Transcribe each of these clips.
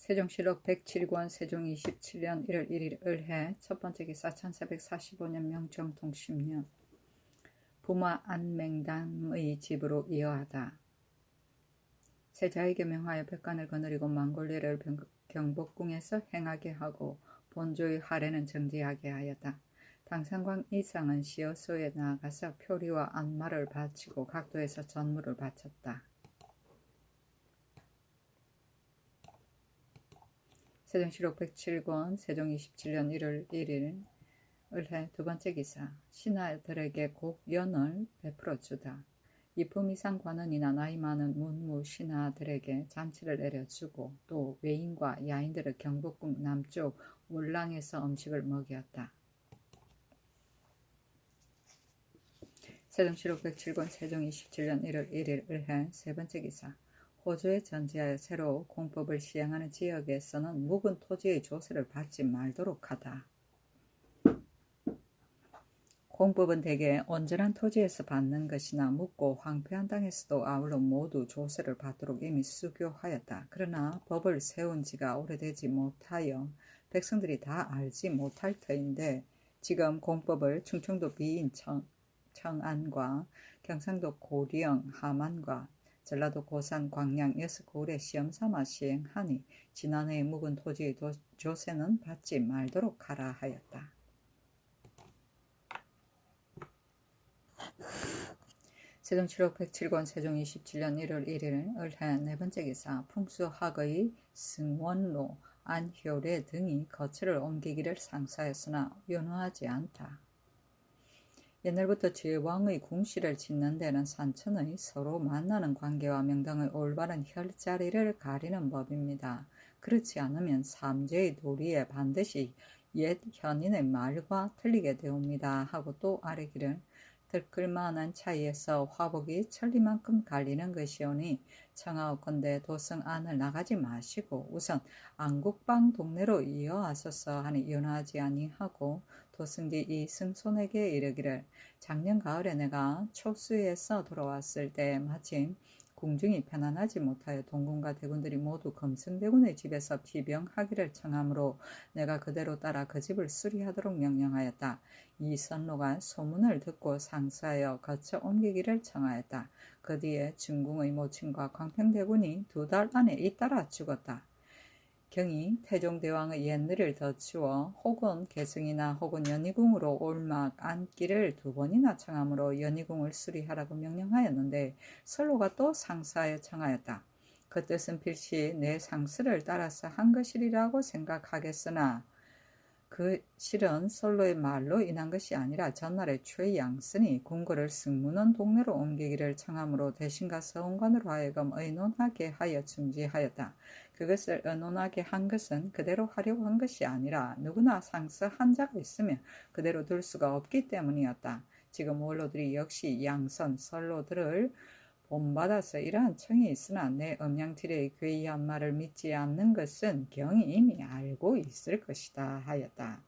세종시록 107권 세종 27년 1월 1일 을해 첫번째 기사 1445년 명정통 10년 부마 안맹당의 집으로 이어하다. 세자에게 명하여 백관을 거느리고 망골례를 경복궁에서 행하게 하고 본조의 할애는 정지하게 하였다. 당상광 이상은 시어소에 나아가서 표리와 안마를 바치고 각도에서 전무를 바쳤다. 세종시록 107권 세종 27년 1월 1일 을해 두번째 기사 신하들에게 곡연을 베풀어 주다. 이품 이상 관원이나 나이 많은 문무 신하들에게 잔치를 내려주고 또 외인과 야인들을 경복궁 남쪽 월랑에서 음식을 먹였다. 세종시록 107권 세종 27년 1월 1일 을해 세번째 기사 호조에 전지하여 새로 공법을 시행하는 지역에서는 묵은 토지의 조세를 받지 말도록 하다. 공법은 대개 온전한 토지에서 받는 것이나 묵고 황폐한 땅에서도 아울러 모두 조세를 받도록 이미 수교하였다. 그러나 법을 세운 지가 오래되지 못하여 백성들이 다 알지 못할 터인데 지금 공법을 충청도 비인 청안과 경상도 고령 함안과 전라도 고산 광양 6고을에 시험삼아 시행하니 지난해의 묵은 토지의 조세는 받지 말도록 하라 하였다. 세종시록 107권 세종 27년 1월 1일 을해 네번째 기사 풍수학의 승원로 안효례 등이 거처를 옮기기를 상사했으나 윤호하지 않다. 옛날부터 제왕의 궁시를 짓는 데는 산천의 서로 만나는 관계와 명당의 올바른 혈자리를 가리는 법입니다. 그렇지 않으면 삼재의 도리에 반드시 옛 현인의 말과 틀리게 되옵니다. 하고 또 아뢰기를 들끓만한 차이에서 화복이 천리만큼 갈리는 것이오니 청하옵건대 도성 안을 나가지 마시고 우선 안국방 동네로 이어하소서 하니 윤하지 아니하고 도승지 이 승손에게 이르기를 작년 가을에 내가 촉수에서 돌아왔을 때 마침 궁중이 편안하지 못하여 동군과 대군들이 모두 검승대군의 집에서 피병하기를 청하므로 내가 그대로 따라 그 집을 수리하도록 명령하였다. 이 선로가 소문을 듣고 상사하여 거쳐 옮기기를 청하였다. 그 뒤에 중궁의 모친과 광평대군이 2달 안에 잇따라 죽었다. 경이 태종대왕의 옛날을 덧주어 혹은 계승이나 혹은 연희궁으로 올막 안기를 2번이나 청하므로 연희궁을 수리하라고 명령하였는데 선로가 또 상사에 청하였다. 그 뜻은 필시 내 상스를 따라서 한 것이리라고 생각하겠으나 그 실은 선로의 말로 인한 것이 아니라 전날에 최양선이 궁궐을 승문원 동네로 옮기기를 청하므로 대신과 서원관으로 하여금 의논하게 하여 중지하였다. 그것을 의논하게 한 것은 그대로 하려고 한 것이 아니라 누구나 상서 한 자가 있으면 그대로 둘 수가 없기 때문이었다. 지금 원로들이 역시 양선 선로들을 본받아서 이러한 청이 있으나 내 음양til의 괴이한 말을 믿지 않는 것은 경이 이미 알고 있을 것이다 하였다.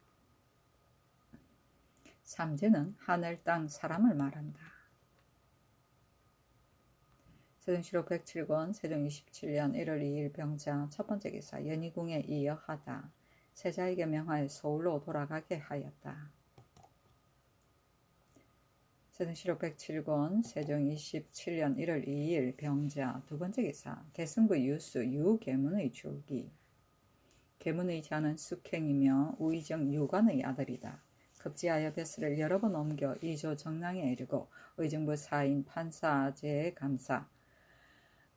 삼재는 하늘 땅 사람을 말한다. 세종시록 107권 세종 27년 1월 2일 병자 첫번째 기사 연희궁에 이어하다. 세자에게 명하여 서울로 돌아가게 하였다. 세종시록 107권 세종 27년 1월 2일 병자 두번째 기사 개승부 유수 유계문의 줄기. 계문의 자는 숙행이며 우의정 유관의 아들이다. 급지하여 벼슬을 여러 번 옮겨 이조 정랑에 이르고 의정부 사인 판사제의 감사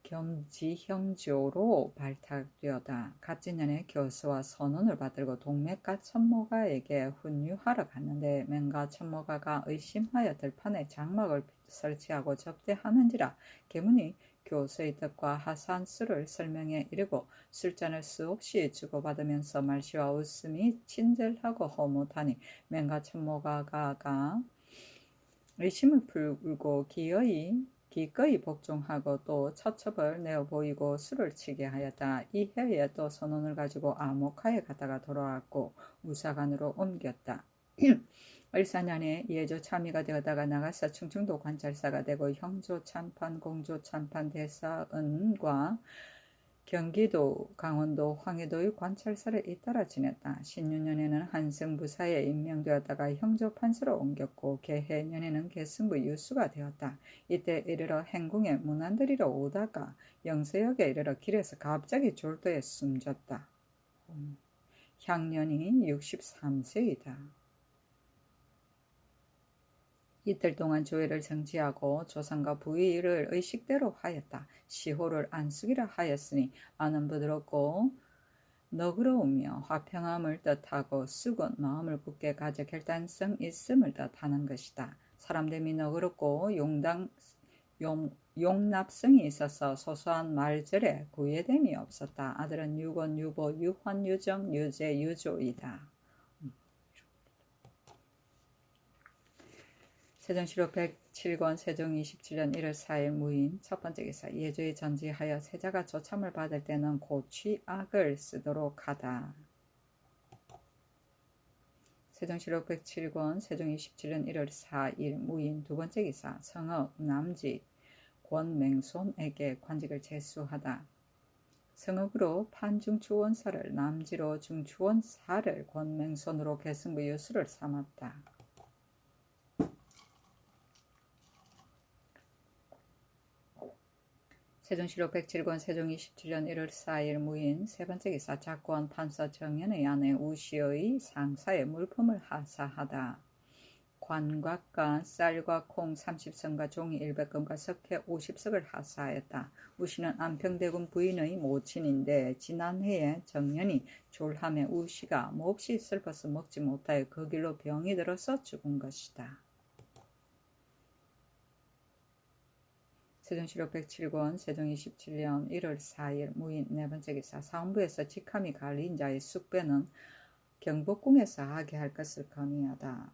겸지형조로 발탁되었다. 갑진년에 교수와 선언을 받들고 동맥가 천모가에게 훈유하러 갔는데 맹가 천모가가 의심하여 들판에 장막을 설치하고 접대하는지라 계문이 교수의 뜻과 하산수를 설명해 이르고 술잔을 수없이 주고받으면서 말씨와 웃음이 친절하고 허무하니 맹가 천모가가 의심을 풀고 기꺼이 복종하고 또 처첩을 내어 보이고 술을 치게 하였다. 이 해에 또 선원을 가지고 아모카에 갔다가 돌아왔고 우사관으로 옮겼다. 을사년에 예조 참의가 되었다가 나가서 충청도 관찰사가 되고 형조 참판, 공조 참판, 대사은과 경기도, 강원도, 황해도의 관찰사를 잇따라 지냈다. 신유년에는 한승부사에 임명되었다가 형조판서로 옮겼고 개해년에는 개승부 유수가 되었다. 이때 이르러 행궁에 문안드리러 오다가 영서역에 이르러 길에서 갑자기 졸도에 숨졌다. 향년이 63세이다. 이틀 동안 조회를 정지하고 조상과 부의를 의식대로 하였다. 시호를 안숙이라 하였으니 안은 부드럽고 너그러우며 화평함을 뜻하고 쑥은 마음을 굳게 가져 결단성 있음을 뜻하는 것이다. 사람됨이 너그럽고 용납성이 있어서 소소한 말절에 구애됨이 없었다. 아들은 유곤, 유보, 유환, 유정, 유재, 유조이다. 세종시록 107권 세종 27년 1월 4일 무인 첫 번째 기사. 예조에 전지하여 세자가 조참을 받을 때는 고취악을 쓰도록 하다. 세종시록 107권 세종 27년 1월 4일 무인 두 번째 기사. 성읍 남지 권맹손에게 관직을 제수하다. 성읍으로 판중추원사를, 남지로 중추원사를, 권맹손으로 개승부 유수를 삼았다. 세종시록 107권 세종 27년 1월 4일 무인 세 번째 기사. 작권 판서 정연의 아내 우시의 상사의 물품을 하사하다. 관곽과 쌀과 콩 30성과 종이 100금과 석회 50석을 하사하였다. 우시는 안평대군 부인의 모친인데 지난해에 정연이 졸함에 우시가 몹시 슬퍼서 먹지 못하여 그 길로 병이 들어서 죽은 것이다. 세종시록 107권 세종 27년 1월 4일 무인 네 번째 기사. 사원부에서 직함이 갈린 자의 숙배는 경복궁에서 하게 할 것을 건의하다.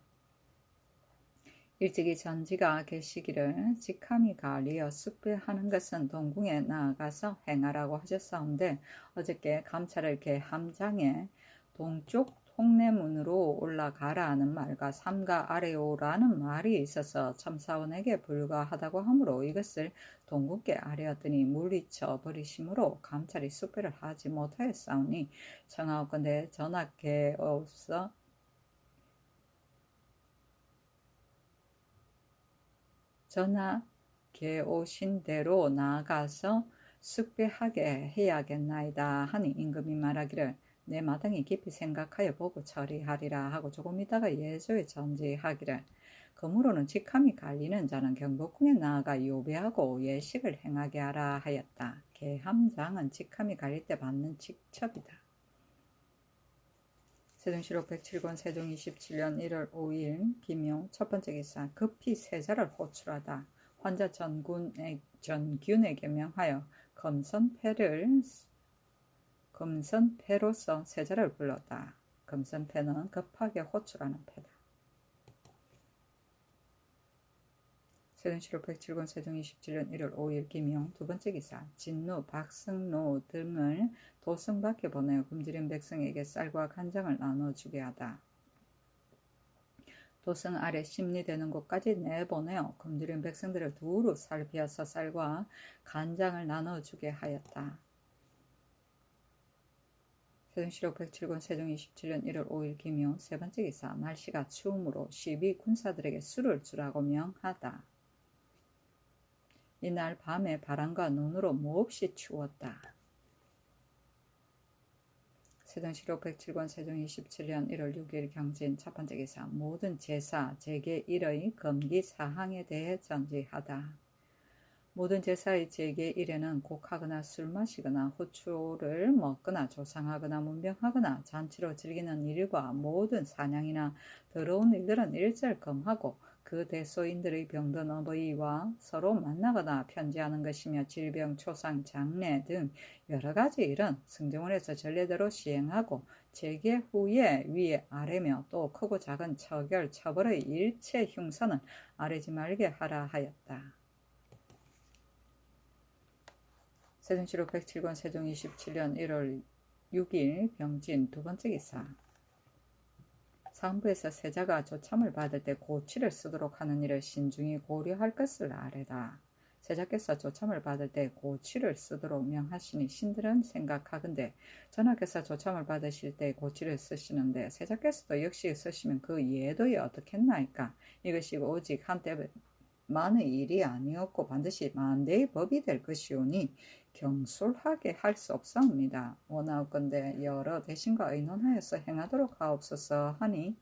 일찍이 전지가 계시기를 직함이 갈리어 숙배하는 것은 동궁에 나아가서 행하라고 하셨사온데 어저께 감찰을 계함장에 동쪽 통내문으로 올라가라 하는 말과 삼가 아래오라는 말이 있어서 첨사원에게 불가하다고 하므로 이것을 동궁께 아뢰었더니 물리쳐 버리심으로 감찰이 숙배를 하지 못하였사오니 청하옵건대 전하께서 전하께 오신 대로 나아가서 숙배하게 해야겠나이다 하니 임금이 말하기를 내 마땅히 깊이 생각하여 보고 처리하리라 하고 조금 있다가 예조에 전지하기를 그러므로는 직함이 갈리는 자는 경복궁에 나아가 요배하고 예식을 행하게 하라 하였다. 계함장은 직함이 갈릴 때 받는 직첩이다. 세종시록 107권 세종 27년 1월 5일 김용 첫 번째 기사. 급히 세자를 호출하다. 환자 전균에게 명하여 금선패로서 세자를 불렀다. 금선패는 급하게 호출하는 패다. 세종시록 107권 세종 27년 1월 5일 김용 두 번째 기사. 진루, 박승로 등을 도성 밖에 보내어 굶주린 백성에게 쌀과 간장을 나눠주게 하다. 도성 아래 심리되는 곳까지 내보내어 굶주린 백성들을 두루 살피어서 쌀과 간장을 나눠주게 하였다. 세종시록 107권 세종 27년 1월 5일 김용 세 번째 기사. 날씨가 추우므로 시비 군사들에게 술을 주라고 명하다. 이날 밤에 바람과 눈으로 몹시 추웠다. 세종시록 107권 세종 27년 1월 6일 경진 첫 번째 기사. 모든 제사, 제계 일의 금기 사항에 대해 전지하다. 모든 제사의 제계 일에는 곡하거나 술 마시거나 호초를 먹거나 조상하거나 문병하거나 잔치로 즐기는 일과 모든 사냥이나 더러운 일들은 일절 금하고 그 대소인들의 병든 어버이와 서로 만나거나 편지하는 것이며 질병, 초상, 장례 등 여러 가지 일은 승정원에서 전례대로 시행하고 제계 후에 위에 아래며 또 크고 작은 처결, 처벌의 일체 흉사는 아뢰지 말게 하라 하였다. 세종시록 107권 세종 27년 1월 6일 병진 두 번째 기사. 사헌부에서 세자가 조참을 받을 때 고치를 쓰도록 하는 일을 신중히 고려할 것을 아뢰다. 세자께서 조참을 받을 때 고치를 쓰도록 명하시니 신들은 생각하건대 전하께서 조참을 받으실 때 고치를 쓰시는데 세자께서도 역시 쓰시면 그 예도에 어떻겠나이까. 이것이 오직 한때만의 일이 아니었고 반드시 만대의 법이 될 것이오니 경솔하게 할 수 없사옵니다. 원하옵건대 여러 대신과 의논하여서 행하도록 하옵소서 하니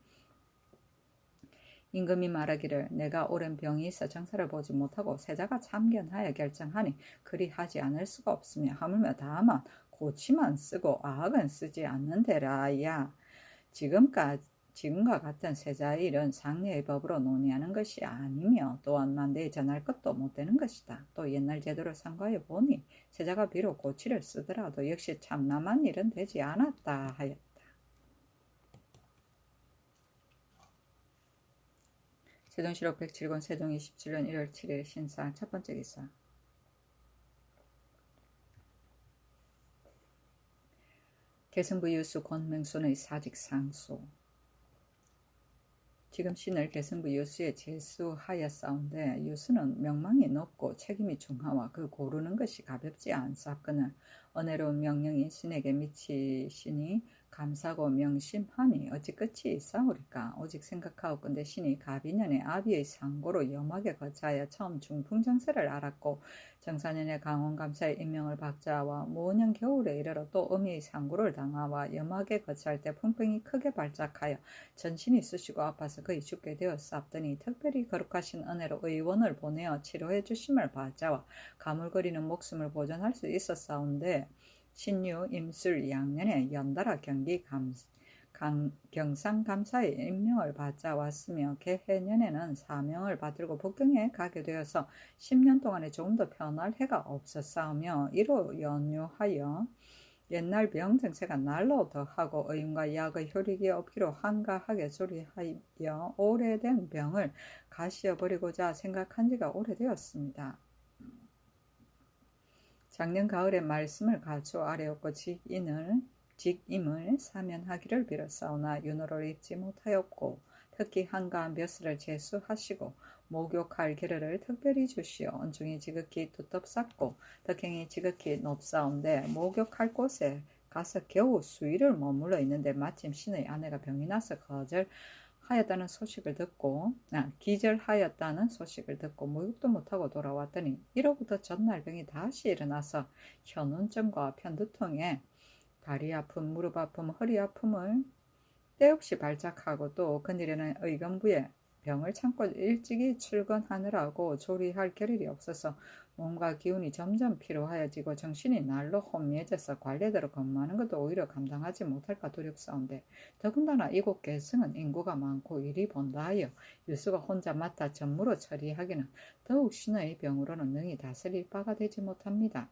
임금이 말하기를 내가 오랜 병이 있어 정사를 보지 못하고 세자가 참견하여 결정하니 그리하지 않을 수가 없으며 하물며 다만 고치만 쓰고 아학은 쓰지 않는데라야. 지금과 같은 세자의 일은 상례의 법으로 논의하는 것이 아니며 또한 만대에 전할 것도 못 되는 것이다. 또 옛날 제도를 상고하여 보니 세자가 비록 고치를 쓰더라도 역시 참남한 일은 되지 않았다 하였다. 세종시록 107권 세종 27년 1월 7일 신사 첫 번째 기사. 계승부 유수 권명순의 사직 상소. 지금 신을 계승부 유수에 제수하였사온데 유수는 명망이 높고 책임이 중하와 그 고르는 것이 가볍지 않사건을 은혜로운 명령이 신에게 미치시니 감사고 명심하니 어찌 끝이 있사오리까. 오직 생각하옵건대 신이 가비년에 아비의 상고로 염하게 거차하여 처음 중풍정세를 알았고 정사년에 강원감사의 임명을 받자와 모년 겨울에 이르러 또 어미의 상고를 당하와 염하게 거차할 때 풍병이 크게 발작하여 전신이 쑤시고 아파서 거의 죽게 되었사옵더니 특별히 거룩하신 은혜로 의원을 보내어 치료해 주심을 받자와 가물거리는 목숨을 보존할 수 있었사온데 신유 임술 양년에 연달아 경상감사의 임명을 받자 왔으며 개해년에는 사명을 받들고 북경에 가게 되어서 10년 동안에 조금 더 편할 해가 없었사오며 이로 연유하여 옛날 병 증세가 날로 더하고 의음과 약의 효력이 없기로 한가하게 조리하여 오래된 병을 가시어버리고자 생각한 지가 오래되었습니다. 작년 가을에 말씀을 가져 아뢰었고 직임을 사면하기를 빌었사오나 윤호를 잊지 못하였고 특히 한가한 벼슬을 제수하시고 목욕할 계례를 특별히 주시어 언중이 지극히 두텁쌌고 덕행이 지극히 높사온데 목욕할 곳에 가서 겨우 수일을 머물러 있는데 마침 신의 아내가 병이 나서 기절하였다는 소식을 듣고 목욕도 못하고 돌아왔더니 이로부터 전날 병이 다시 일어나서 현운증과 편두통에 다리 아픔, 무릎 아픔, 허리 아픔을 때없이 발작하고 또 그늘에는 의경부에 병을 참고 일찍이 출근하느라고 조리할 겨를이 없어서 몸과 기운이 점점 피로하여지고 정신이 날로 혼미해져서 관례대로 근무하는 것도 오히려 감당하지 못할까 두렵사온데 더군다나 이곳 계승은 인구가 많고 일이 번다하여 유수가 혼자 맡아 전무로 처리하기는 더욱 신의 병으로는 능히 다스릴 바가 되지 못합니다.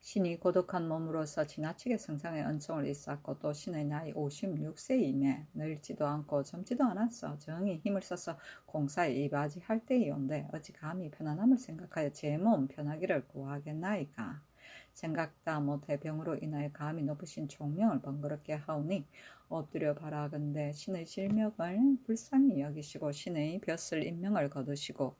신이 고독한 몸으로서 지나치게 성상의 은총을 잊었고 또 신의 나이 56세임에 늙지도 않고 젊지도 않았어 정이 힘을 써서 공사에 이바지할 때이온데 어찌 감히 편안함을 생각하여 제 몸 편하기를 구하겠나이까. 생각다 못해 병으로 인하여 감히 높으신 총명을 번거롭게 하오니 엎드려 바라건대 신의 질명을 불쌍히 여기시고 신의 벼슬 임명을 거두시고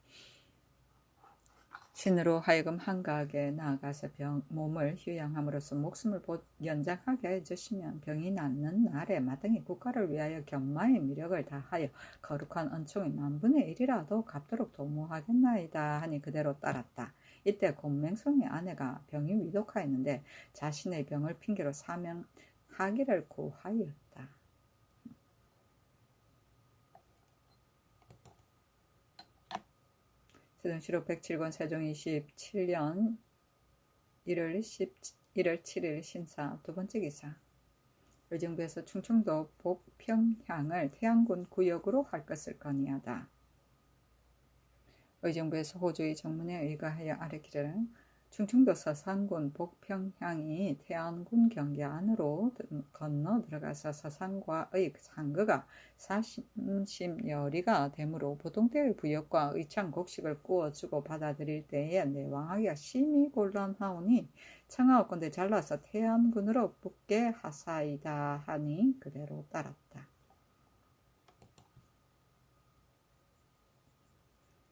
신으로 하여금 한가하게 나아가서 몸을 휴양함으로써 목숨을 연장하게 해주시면 병이 낫는 날에 마땅히 국가를 위하여 견마의 미력을 다하여 거룩한 은총이 만분의 1이라도 갚도록 도모하겠나이다 하니 그대로 따랐다. 이때 곤맹성의 아내가 병이 위독하였는데 자신의 병을 핑계로 사명하기를 구하였다. 세종시록 107권 세종 27년 1월 7일 신사 두 번째 기사. 의정부에서 충청도 복평향을 태안군 구역으로 할 것을 건의하다. 의정부에서 호주의 정문에 의거하여 아뢰기를 충청도 서산군 복평향이 태안군 경계 안으로 건너 들어가서 서산과의 상거가 40여리가 되므로 보통 때의 부역과 의창 곡식을 구워주고 받아들일 때에 내왕하기가 심히 곤란하오니 청하옵건대 잘라서 태안군으로 붙게 하사이다 하니 그대로 따랐다.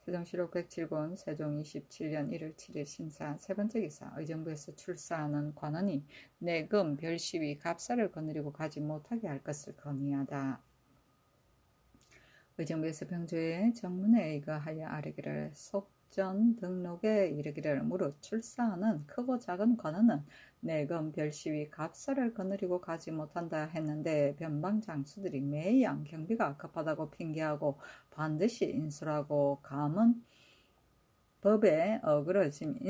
세종시록 107권 세종 27년 1월 7일 심사 세 번째 기사 의정부에서 출사하는 관원이 내금 별시위 갑사를 거느리고 가지 못하게 할 것을 건의하다. 의정부에서 병조의 정문에 의거하여 아뢰기를 속전 등록에 이르기를 무릇 출사하는 크고 작은 관원은 내금 별시위 갑사를 거느리고 가지 못한다 했는데 변방 장수들이 매양 경비가 급하다고 핑계하고 반드시 인솔하고 감은 법에 어그러짐이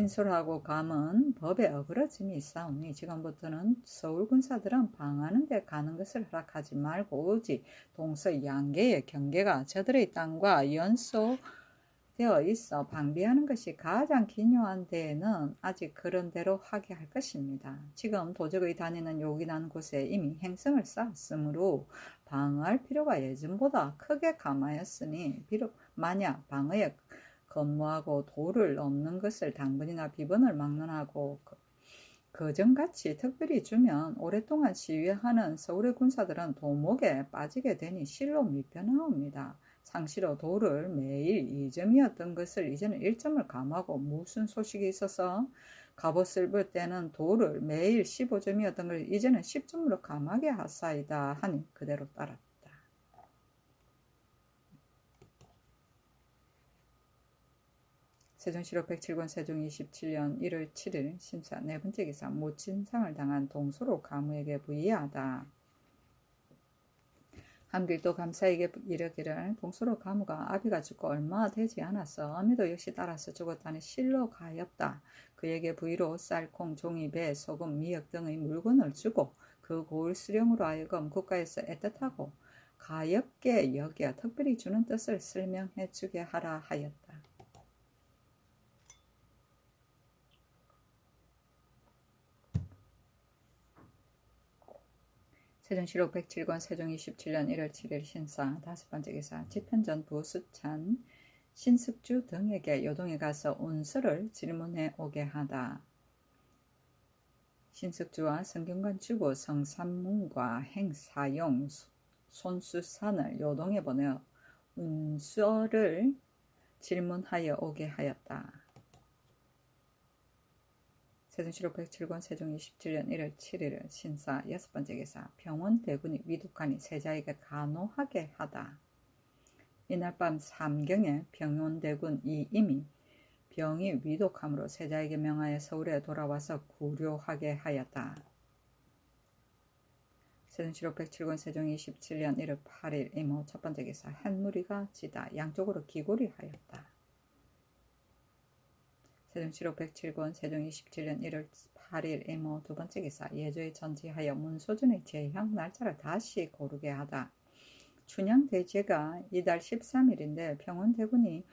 있사오니 지금부터는 서울 군사들은 방하는 데 가는 것을 허락하지 말고 오직 동서 양계의 경계가 저들의 땅과 연소되어 있어 방비하는 것이 가장 기묘한 데에는 아직 그런 대로 하게 할 것입니다. 지금 도적의 다니는 요긴한 곳에 이미 행성을 쌓았으므로 방어할 필요가 예전보다 크게 감하였으니 비록 만약 방어에 건모하고 도를 넘는 것을 당분이나 비번을 막론하고 그전같이 특별히 주면 오랫동안 시위하는 서울의 군사들은 도목에 빠지게 되니 실로 밀려나옵니다. 상시로 도를 매일 2점이었던 것을 이제는 1점을 감하고 무슨 소식이 있어서 갑옷을 입을 때는 도를 매일 15점이었던 것을 이제는 10점으로 감하게 하사이다 하니 그대로 따랐다. 세종시록 107권 세종 27년 1월 7일 심사 네 번째 기사 모친상을 당한 동소로 가무에게 부의하다. 함길도 감사에게 이르기를 동소로 가무가 아비가 죽고 얼마 되지 않았어 어미도 역시 따라서 죽었다니 실로 가엾다. 그에게 부의로 쌀, 콩, 종이, 배, 소금, 미역 등의 물건을 주고 그 고을 수령으로 하여금 국가에서 애틋하고 가엾게 여겨 특별히 주는 뜻을 설명해 주게 하라 하였다. 세종시록 107권 세종 27년 1월 7일 신사 다섯 번째 기사 집현전 부수찬 신숙주 등에게 요동에 가서 운서를 질문해 오게 하다. 신숙주와 성균관 주부 성삼문과 행사용 손수산을 요동에 보내어 운서를 질문하여 오게 하였다. 세종시록 107권 세종 27년 1월 7일 신사 여섯 번째 기사 병원대군이 위독하니 세자에게 간호하게 하다. 이날 밤 삼경에 병원대군 이임이 병이 위독함으로 세자에게 명하여 서울에 돌아와서 구료하게 하였다. 세종시록 107권 세종 27년 1월 8일 이모 첫 번째 기사 햇무리가 지다 양쪽으로 기골이하였다. 세종시록 107권 세종 27년 1월 8일 이모 두 번째 기사 예조에 전지하여 문소준의 제향 날짜를 다시 고르게 하다. 춘향대제가 이달 13일인데 병원대군이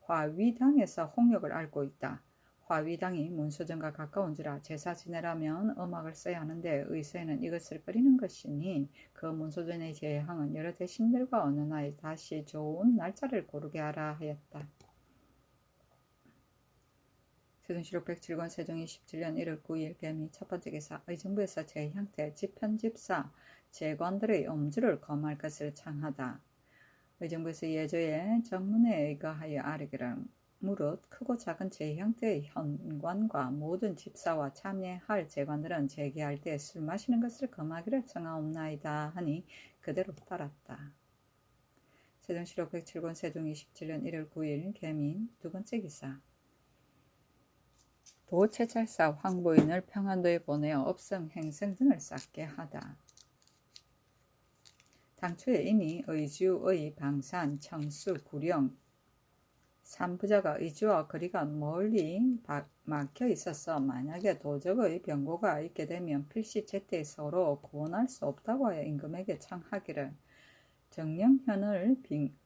화위당에서 홍역을 앓고 있다. 화위당이 문소전과 가까운지라 제사 지내려면 음악을 써야 하는데 의서에는 이것을 끓이는 것이니 그 문소전의 제향은 여러 대신들과 어느 날 다시 좋은 날짜를 고르게 하라 하였다. 세종시록 107권 세종 27년 1월 9일 개미 첫 번째 기사 의정부에서 제향태 집현집사 재관들의 음주를 검할 것을 청하다. 의정부에서 예조의 정문에 의거하여 아뢰기를 무릇 크고 작은 제향태의 현관과 모든 집사와 참여할 재관들은 재개할 때 술 마시는 것을 금하기를 청하옵나이다 하니 그대로 따랐다. 세종시록 107권 세종 27년 1월 9일 개미 두 번째 기사 도채찰사 황보인을 평안도에 보내어 업성, 행성 등을 쌓게 하다. 당초에 이미 의주의 방산, 청수, 구령, 삼부자가 의주와 거리가 멀리 막혀 있어서 만약에 도적의 병고가 있게 되면 필시 제때 서로 구원할 수 없다고 하여 임금에게 청하기를 정령현을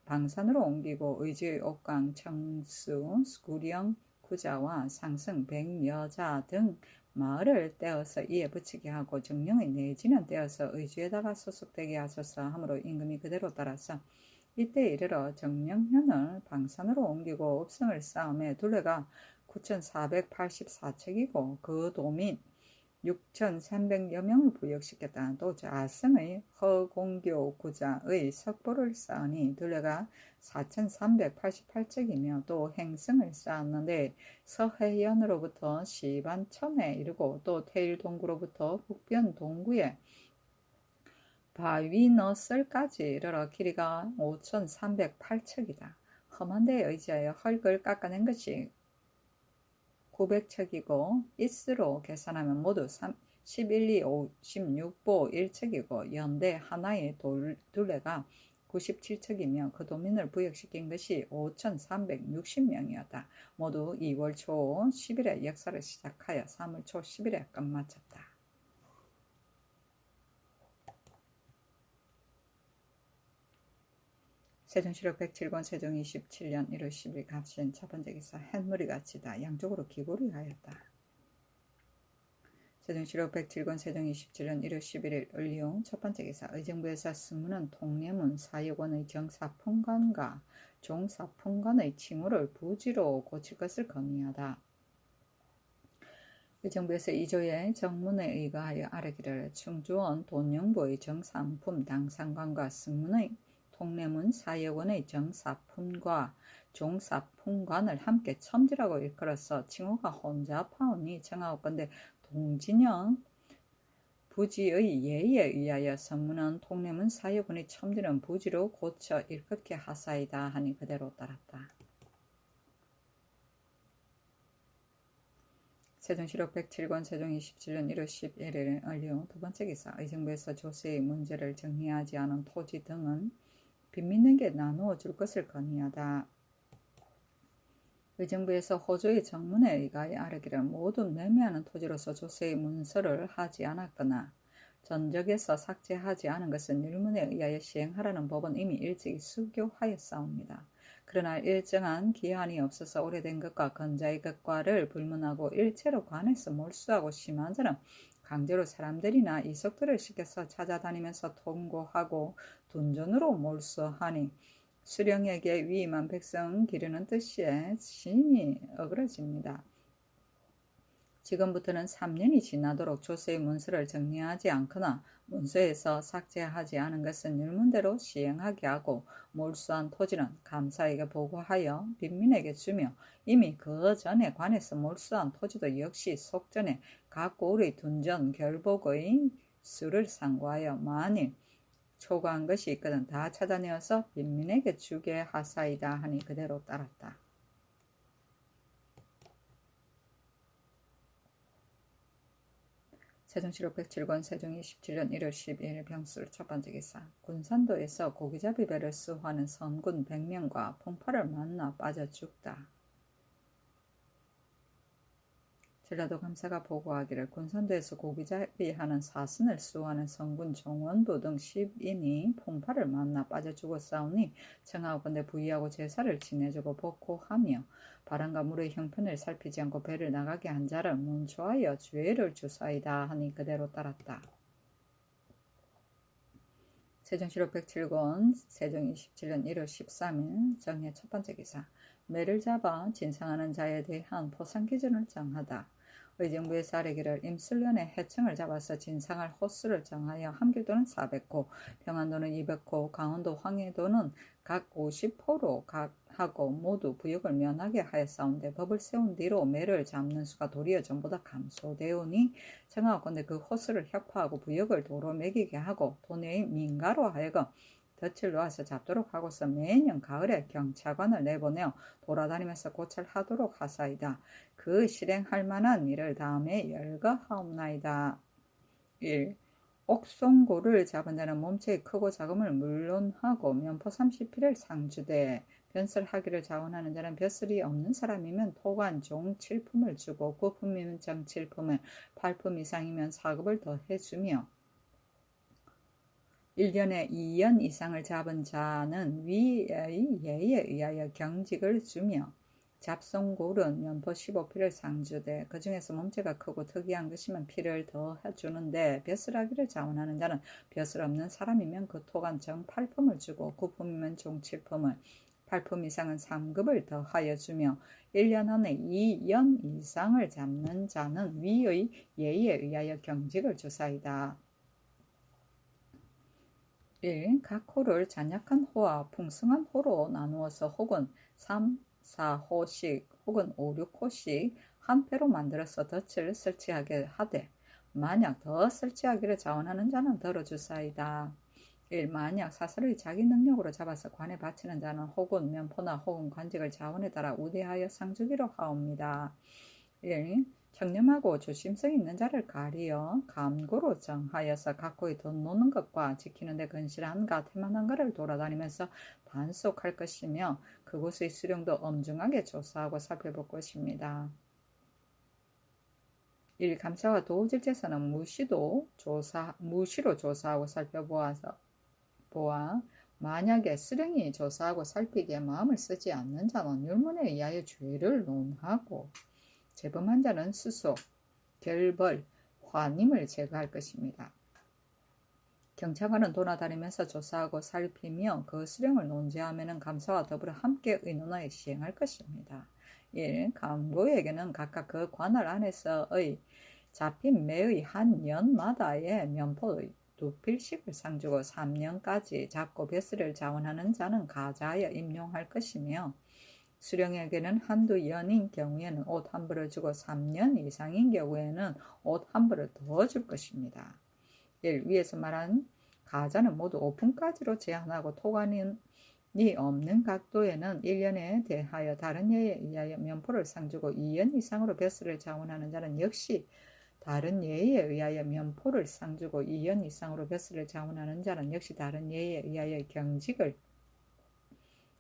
방산으로 옮기고 의주의 옥강, 청수, 구령, 구자와 상승, 백여자 등 마을을 떼어서 이에 붙이게 하고 정령의 내지는 떼어서 의주에다가 소속되게 하소서 하므로 임금이 그대로 따라서 이때 이르러 정령현을 방산으로 옮기고 읍성을 쌓음에 둘레가 9,484척이고 그 도민 6,300여 명을 부역시켰다. 또 자성의 허공교구자의 석보를 쌓으니 둘레가 4,388척이며 또 행성을 쌓았는데 서해연으로부터 시반천에 이르고 또 태일동구로부터 북변 동구에 바위너설까지 이르러 길이가 5,308척이다. 험한 데에 의지하여 흙을 깎아낸 것이 900척이고 이스로 계산하면 모두 11, 2, 5, 16보 1척이고 연대 하나의 둘레가 97척이며 그 도민을 부역시킨 것이 5,360명이었다. 모두 2월 초 10일에 역사를 시작하여 3월 초 10일에 끝마쳤다. 세종시록 107권 세종 27년 1월 10일 갑신 첫 번째 기사 햇무리가 치다 양쪽으로 기고를 하였다. 세종시록 107권 세종 27년 1월 11일 을리용 첫 번째 기사 의정부에서 승무는 통례문 사역원의 정사품관과 종사품관의 칭호를 부지로 고칠 것을 건의하다. 의정부에서 이조의 정문에 의거하여 아뢰기를 충주원 돈영부의 정상품 당상관과 승문의 통례문 사역원의 정사품과 종사품관을 함께 첨지라고 일컬어서 칭호가 혼잡하오니 정하옵건대 동진영 부지의 예의에 의하여 선문은 통례문 사역원의 첨지는 부지로 고쳐 일컫게 하사이다 하니 그대로 따랐다. 세종시록 107권 세종 27년 1월 11일 을리용 두 번째 기사 의정부에서 조세의 문제를 정리하지 않은 토지 등은 빈민에게 나누어 줄 것을 건의하다. 의정부에서 호조의 정문에 의하여 아뢰기를 모두 매매하는 토지로서 조세의 문서를 하지 않았거나 전적에서 삭제하지 않은 것은 율문에 의하여 시행하라는 법은 이미 일찍이 수교하였사옵니다. 그러나 일정한 기한이 없어서 오래된 것과 건자의 것과를 불문하고 일체로 관해서 몰수하고 심한 자는 강제로 사람들이나 이속들을 시켜서 찾아다니면서 통고하고 둔전으로 몰수하니 수령에게 위임한 백성 기르는 뜻에 심히 어그러집니다. 지금부터는 3년이 지나도록 조세의 문서를 정리하지 않거나 문서에서 삭제하지 않은 것은 율문대로 시행하게 하고 몰수한 토지는 감사에게 보고하여 빈민에게 주며 이미 그 전에 관해서 몰수한 토지도 역시 속전에 각 고을의 둔전 결복의 수를 상고하여 만일 초과한 것이 있거든 다 찾아내어서 빈민에게 주게 하사이다 하니 그대로 따랐다. 세종시록 107권 세종 27년 1월 12일 병술 첫 번째 기사 군산도에서 고기잡이 배를 수호하는 선군 100명과 풍파를 만나 빠져 죽다. 전라도 감사가 보고하기를 군산도에서 고기잡이하는 사슴을 수호하는 성군 정원부 등 10인이 풍파를 만나 빠져 죽었사오니 청하옵건대 부의하고 제사를 지내주고 복호하며 바람과 물의 형편을 살피지 않고 배를 나가게 한 자를 문초하여 죄를 주사이다 하니 그대로 따랐다. 세종시록 107권 세종 27년 1월 13일 정해 첫 번째 기사 매를 잡아 진상하는 자에 대한 포상 기준을 정하다. 의정부에서 아뢰기를 임술년에 해청을 잡아서 진상할 호수를 정하여 함길도는 400호, 평안도는 200호, 강원도 황해도는 각 50호로 하고 모두 부역을 면하게 하였사온데 법을 세운 뒤로 매를 잡는 수가 도리어 전보다 감소되오니 청하옵건대 그 호수를 혁파하고 부역을 도로 매기게 하고 도내의 민가로 하여금 덫을 놓아서 잡도록 하고서 매년 가을에 경찰관을 내보내어 돌아다니면서 고찰하도록 하사이다. 그 실행할 만한 일을 다음에 열거하옵나이다. 1. 옥송고를 잡은 자는 몸체의 크고 작음을 물론하고 면포 30필을 상주되 변설하기를 자원하는 자는 벼슬이 없는 사람이면 토관 종 7품을 주고 9품이면 정 7품을 8품 이상이면 4급을 더해주며 1년에 2연 이상을 잡은 자는 위의 예에 의하여 경직을 주며 잡송골은 면포 15필을 상주되 그 중에서 몸체가 크고 특이한 것이면 필을 더 해주는데 벼슬하기를 자원하는 자는 벼슬 없는 사람이면 그 토간 정 8품을 주고 9품이면 종 7품을 발품 이상은 3급을 더하여 주며 1년 안에 2연 이상을 잡는 자는 위의 예의에 의하여 경직을 주사이다. 1. 각 호를 잔약한 호와 풍성한 호로 나누어서 혹은 3, 4호씩 혹은 5, 6호씩 한 패로 만들어서 덫을 설치하게 하되 만약 더 설치하기를 자원하는 자는 덜어주사이다. 1. 만약 사설의 자기 능력으로 잡아서 관에 바치는 자는 혹은 면포나 혹은 관직을 자원에 따라 우대하여 상주기로 하옵니다. 1. 청렴하고 조심성 있는 자를 가리어 감고로 정하여서 각고의 돈 노는 것과 지키는 데 건실한가 태만한 가를 돌아다니면서 단속할 것이며 그곳의 수령도 엄중하게 조사하고 살펴볼 것입니다. 1. 감사와 도질제사는 무시로 조사하고 살펴보아 만약에 수령이 조사하고 살피기에 마음을 쓰지 않는 자는 율문에 의하여 죄를 논하고 재범한 자는 수소, 결벌, 환임을 제거할 것입니다. 경찰관은 돌아다니면서 조사하고 살피며 그 수령을 논제하면 감사와 더불어 함께 의논하여 시행할 것입니다. 1. 감고에게는 각각 그 관할 안에서의 잡힌 매의 한 년마다의 면포의 2필씩을 상주고 3년까지 잡고 벼슬을 자원하는 자는 가자하여 임용할 것이며 수령에게는 한두 연인 경우에는 옷 한 벌을 주고 3년 이상인 경우에는 옷 한 벌을 더 줄 것입니다. 1. 위에서 말한 가자는 모두 오픈까지로 제한하고 토관이 없는 각도에는 1년에 대하여 다른 예에 의하여 면포를 상주고 2년 이상으로 벼슬을 자원하는 자는 역시 다른 예에 의하여 면포를 상주고 2년 이상으로 벼슬을 자원하는 자는 역시 다른 예에 의하여 경직을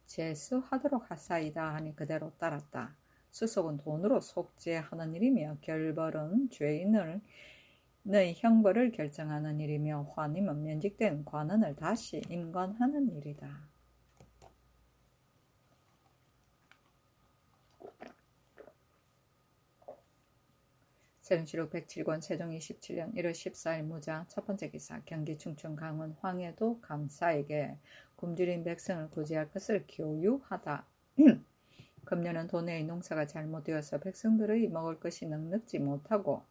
제수하도록 하사이다 하니 그대로 따랐다. 수속은 돈으로 속죄하는 일이며 결벌은 죄인의 형벌을 결정하는 일이며 환임은 면직된 관원을 다시 임관하는 일이다. 세종시록 107권 세종 27년 1월 14일 무자 첫 번째 기사 경기 충청 강원 황해도 감사에게 굶주린 백성을 구제할 것을 교유하다. 금년은 도내의 농사가 잘못되어서 백성들의 먹을 것이 넉넉지 못하고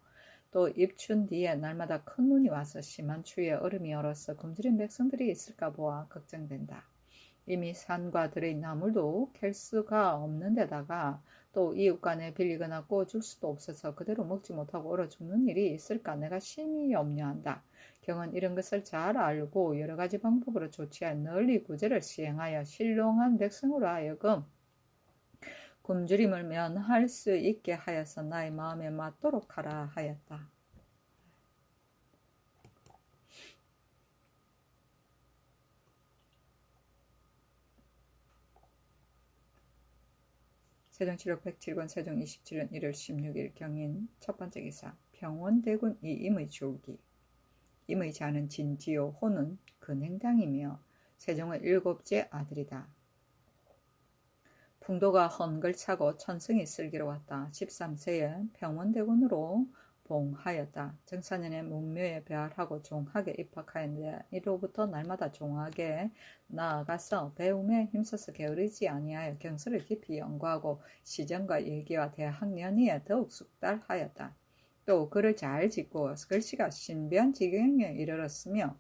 또 입춘 뒤에 날마다 큰 눈이 와서 심한 추위에 얼음이 얼어서 굶주린 백성들이 있을까 보아 걱정된다. 이미 산과 들의 나물도 캘 수가 없는 데다가 또 이웃 간에 빌리거나 구워줄 수도 없어서 그대로 먹지 못하고 얼어 죽는 일이 있을까 내가 심히 염려한다. 경은 이런 것을 잘 알고 여러 가지 방법으로 조치하여 널리 구제를 시행하여 신령한 백성으로 하여금 굶주림을 면할 수 있게 하여서 나의 마음에 맞도록 하라 하였다. 세종시록 107권 세종 27년 1월 16일 경인 첫 번째 기사 평원대군 이임의 줄기 임의 자는 진지요 호는 근행당이며 세종의 7째 아들이다. 풍도가 헌글차고 천승이 쓸기로 왔다. 13세에 평원대군으로 봉하였다. 정사년에 문묘에 배할하고 종학에 입학하였는데 이로부터 날마다 종학에 나아가서 배움에 힘써서 게으르지 아니하여 경서를 깊이 연구하고 시정과 일기와 대학 연의에 더욱 숙달하였다. 또 글을 잘 짓고 글씨가 신비한 지경에 이르렀으며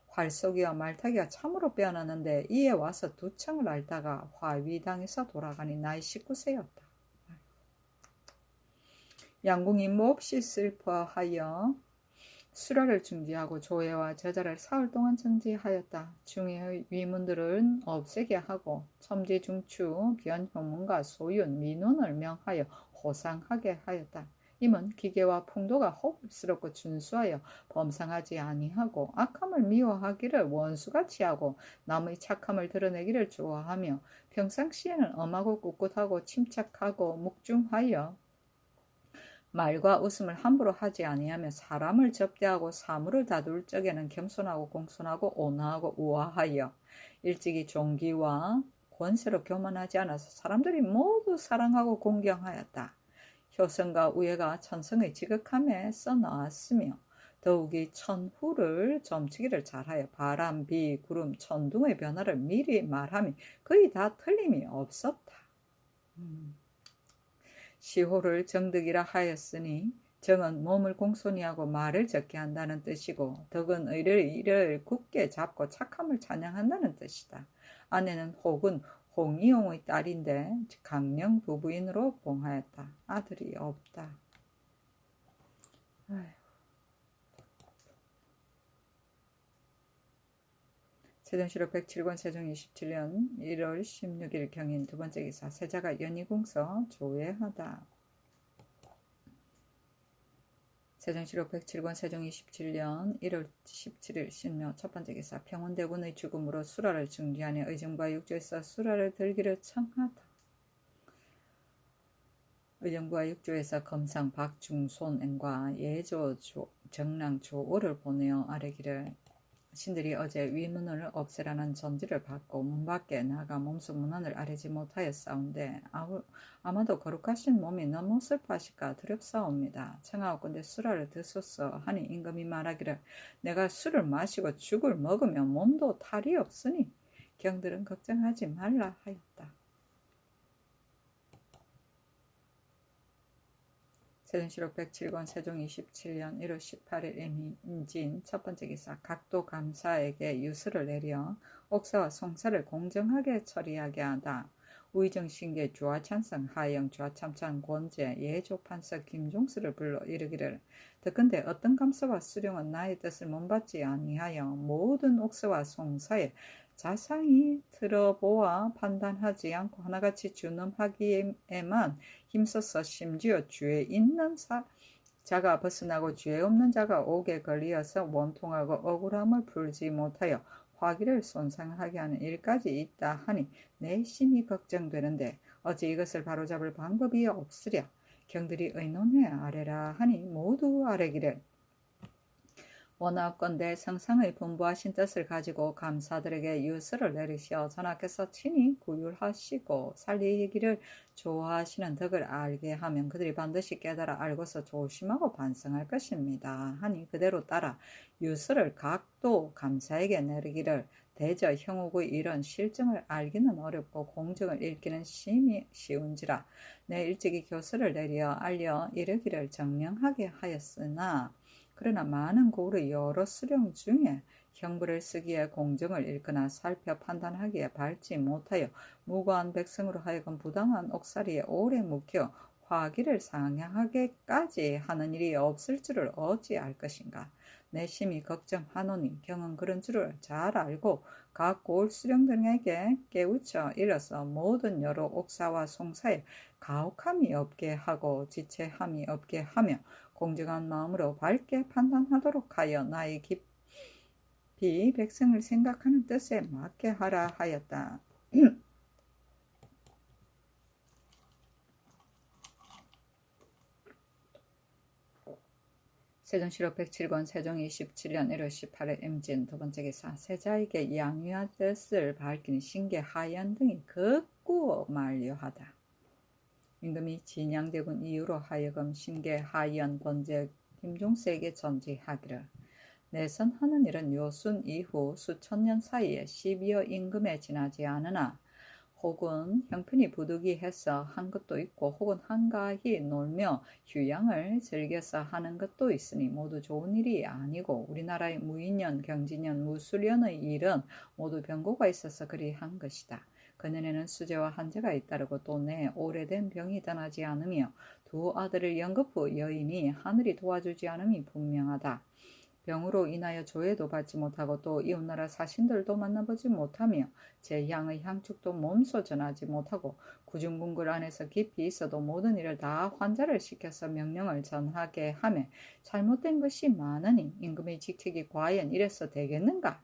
활쏘기와 말타기가 참으로 빼어났는데 이에 와서 두청을 앓다가 화위당해서 돌아가니 나이 19세였다. 양궁이 몹시 슬퍼하여 수라를 중지하고 조회와 저자를 사흘 동안 정지하였다. 중의의 위문들은 없애게 하고 첨지 중추 변효문과 소윤 민원을 명하여 호상하게 하였다. 임은 기계와 풍도가 호흡스럽고 준수하여 범상하지 아니하고 악함을 미워하기를 원수같이 하고 남의 착함을 드러내기를 좋아하며 평상시에는 엄하고 꿋꿋하고 침착하고 묵중하여 말과 웃음을 함부로 하지 아니하며 사람을 접대하고 사물을 다룰 적에는 겸손하고 공손하고 온화하고 우아하여 일찍이 종기와 권세로 교만하지 않아서 사람들이 모두 사랑하고 공경하였다. 효성과 우애가 천성의 지극함에 써나왔으며 더욱이 천후를 점치기를 잘하여 바람, 비, 구름, 천둥의 변화를 미리 말함이 거의 다 틀림이 없었다. 시호를 정득이라 하였으니 정은 몸을 공손히하고 말을 적게 한다는 뜻이고 덕은 의를 굳게 잡고 착함을 찬양한다는 뜻이다. 아내는 혹은 홍이용의 딸인데 강령 부부인으로 봉하였다. 아들이 없다. 세종시록 107권 세종 27년 1월 16일 경인 두 번째 기사 세자가 연희궁서 조회하다. 세종시록 107권 세종 27년 1월 17일 신묘 첫 번째 기사 평원대군의 죽음으로 수라를 중지하니 의정부와 육조에서 수라를 들기를 청하다. 의정부와 육조에서 검상 박중손과 예조 정랑 조오를 보내어 아뢰기를 신들이 어제 위문을 없애라는 전지를 받고 문 밖에 나가 몸소 문안을 아뢰지 못하였사온데 아마도 거룩하신 몸이 너무 슬퍼하실까 두렵사옵니다. 청하옵건대 수라를 드소서 하니 임금이 말하기를 내가 술을 마시고 죽을 먹으면 몸도 탈이 없으니 경들은 걱정하지 말라 하였다. 세종시록 107권 세종 27년 1월 18일 임진 첫 번째 기사 각도 감사에게 유서를 내려 옥사와 송사를 공정하게 처리하게 하다. 우의정신계 주화찬성 하영 주화참찬 권제 예조 판서 김종수를 불러 이르기를 더건대 어떤 감사와 수령은 나의 뜻을 못받지 아니하여 모든 옥사와 송사에 자상히 들어보아 판단하지 않고 하나같이 준엄하기에만 힘써서 심지어 죄 있는 자가 벗어나고 죄 없는 자가 옥에 걸리어서 원통하고 억울함을 풀지 못하여 화기를 손상하게 하는 일까지 있다 하니 내 심히 걱정되는데 어찌 이것을 바로잡을 방법이 없으랴. 경들이 의논해 아뢰라 하니 모두 아뢰기를 원하건대 성상의 분부하신 뜻을 가지고 감사들에게 유서를 내리시어 전하께서 친히 구휼하시고 살리기를 좋아하시는 덕을 알게 하면 그들이 반드시 깨달아 알고서 조심하고 반성할 것입니다. 하니 그대로 따라 유서를 각도 감사에게 내리기를 대저 형욱의 이런 실정을 알기는 어렵고 공정을 읽기는 심히 쉬운지라 내 일찍이 교서를 내려 알려 이르기를 정령하게 하였으나 그러나 많은 고을의 여러 수령 중에 형부를 쓰기에 공정을 읽거나 살펴 판단하기에 밟지 못하여 무고한 백성으로 하여금 부당한 옥살이에 오래 묵혀 화기를 상향하게까지 하는 일이 없을 줄을 어찌 알 것인가. 내 심히 걱정하노니 경은 그런 줄을 잘 알고 각 고을 수령들에게 깨우쳐 일러서 모든 여러 옥사와 송사에 가혹함이 없게 하고 지체함이 없게 하며 공정한 마음으로 밝게 판단하도록 하여 나의 깊이 백성을 생각하는 뜻에 맞게 하라 하였다. 세종시록 107권 세종 27년 1월 18일 임진 두 번째 기사 세자에게 양위한 뜻을 밝히니 신계 하연 등이 극구 만류하다. 임금이 진양대군 이후로 하여금 신계 하연 권제 김종수에게 전지하기를 내선하는 일은 요순 이후 수천년 사이에 12여 임금에 지나지 않으나 혹은 형편이 부득이해서 한 것도 있고 혹은 한가히 놀며 휴양을 즐겨서 하는 것도 있으니 모두 좋은 일이 아니고 우리나라의 무인년, 경진년, 무술년의 일은 모두 병고가 있어서 그리 한 것이다. 그년에는 수재와 한재가 잇따르고 또 내 오래된 병이 떠나지 않으며 두 아들을 연급 후 여인이 하늘이 도와주지 않음이 분명하다. 병으로 인하여 조회도 받지 못하고 또 이웃나라 사신들도 만나보지 못하며 제 향의 향축도 몸소 전하지 못하고 구중궁궐 안에서 깊이 있어도 모든 일을 다 환자를 시켜서 명령을 전하게 하며 잘못된 것이 많으니 임금의 직책이 과연 이래서 되겠는가?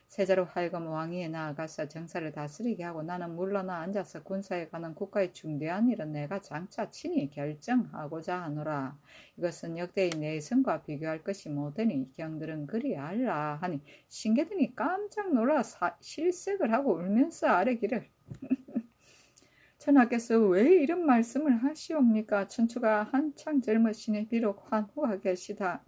세자로 하여금 왕위에 나아가서 정사를 다스리게 하고 나는 물러나 앉아서 군사에 관한 국가의 중대한 일은 내가 장차 친히 결정하고자 하노라. 이것은 역대의 내성과 비교할 것이 못되니 경들은 그리 알라 하니 신계등이 깜짝 놀라 실색을 하고 울면서 아뢰기를 전하께서 왜 이런 말씀을 하시옵니까? 춘추가 한창 젊으시니 비록 환후하 계시다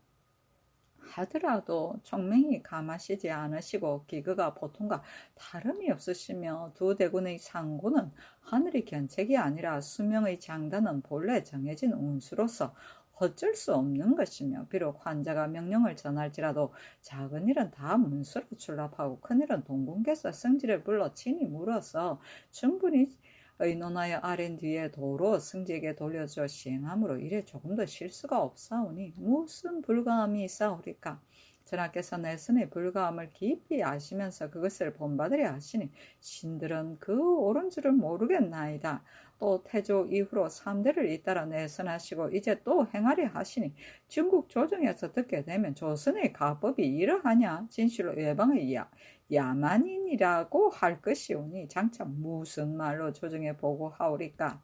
하더라도 총명히 감하시지 않으시고 기그가 보통과 다름이 없으시며 두 대군의 상고는 하늘의 견책이 아니라 수명의 장단은 본래 정해진 운수로서 어쩔 수 없는 것이며 비록 환자가 명령을 전할지라도 작은 일은 다 문수로 출납하고 큰 일은 동궁께서 승지를 불러 친히 물어서 충분히 의논하여 아랜 뒤에 도로 승지에게 돌려줘 시행함으로 이래 조금 더 실수가 없사오니 무슨 불가함이 있사오리까. 전하께서 내 선의 불가함을 깊이 아시면서 그것을 본받으려 하시니 신들은 그 옳은 줄을 모르겠나이다. 또 태조 이후로 3대를 잇따라 내선하시고 이제 또 행하려 하시니 중국 조정에서 듣게 되면 조선의 가법이 이러하냐 진실로 외방의 야만인이라고 할 것이오니 장차 무슨 말로 조정에 보고하오리까.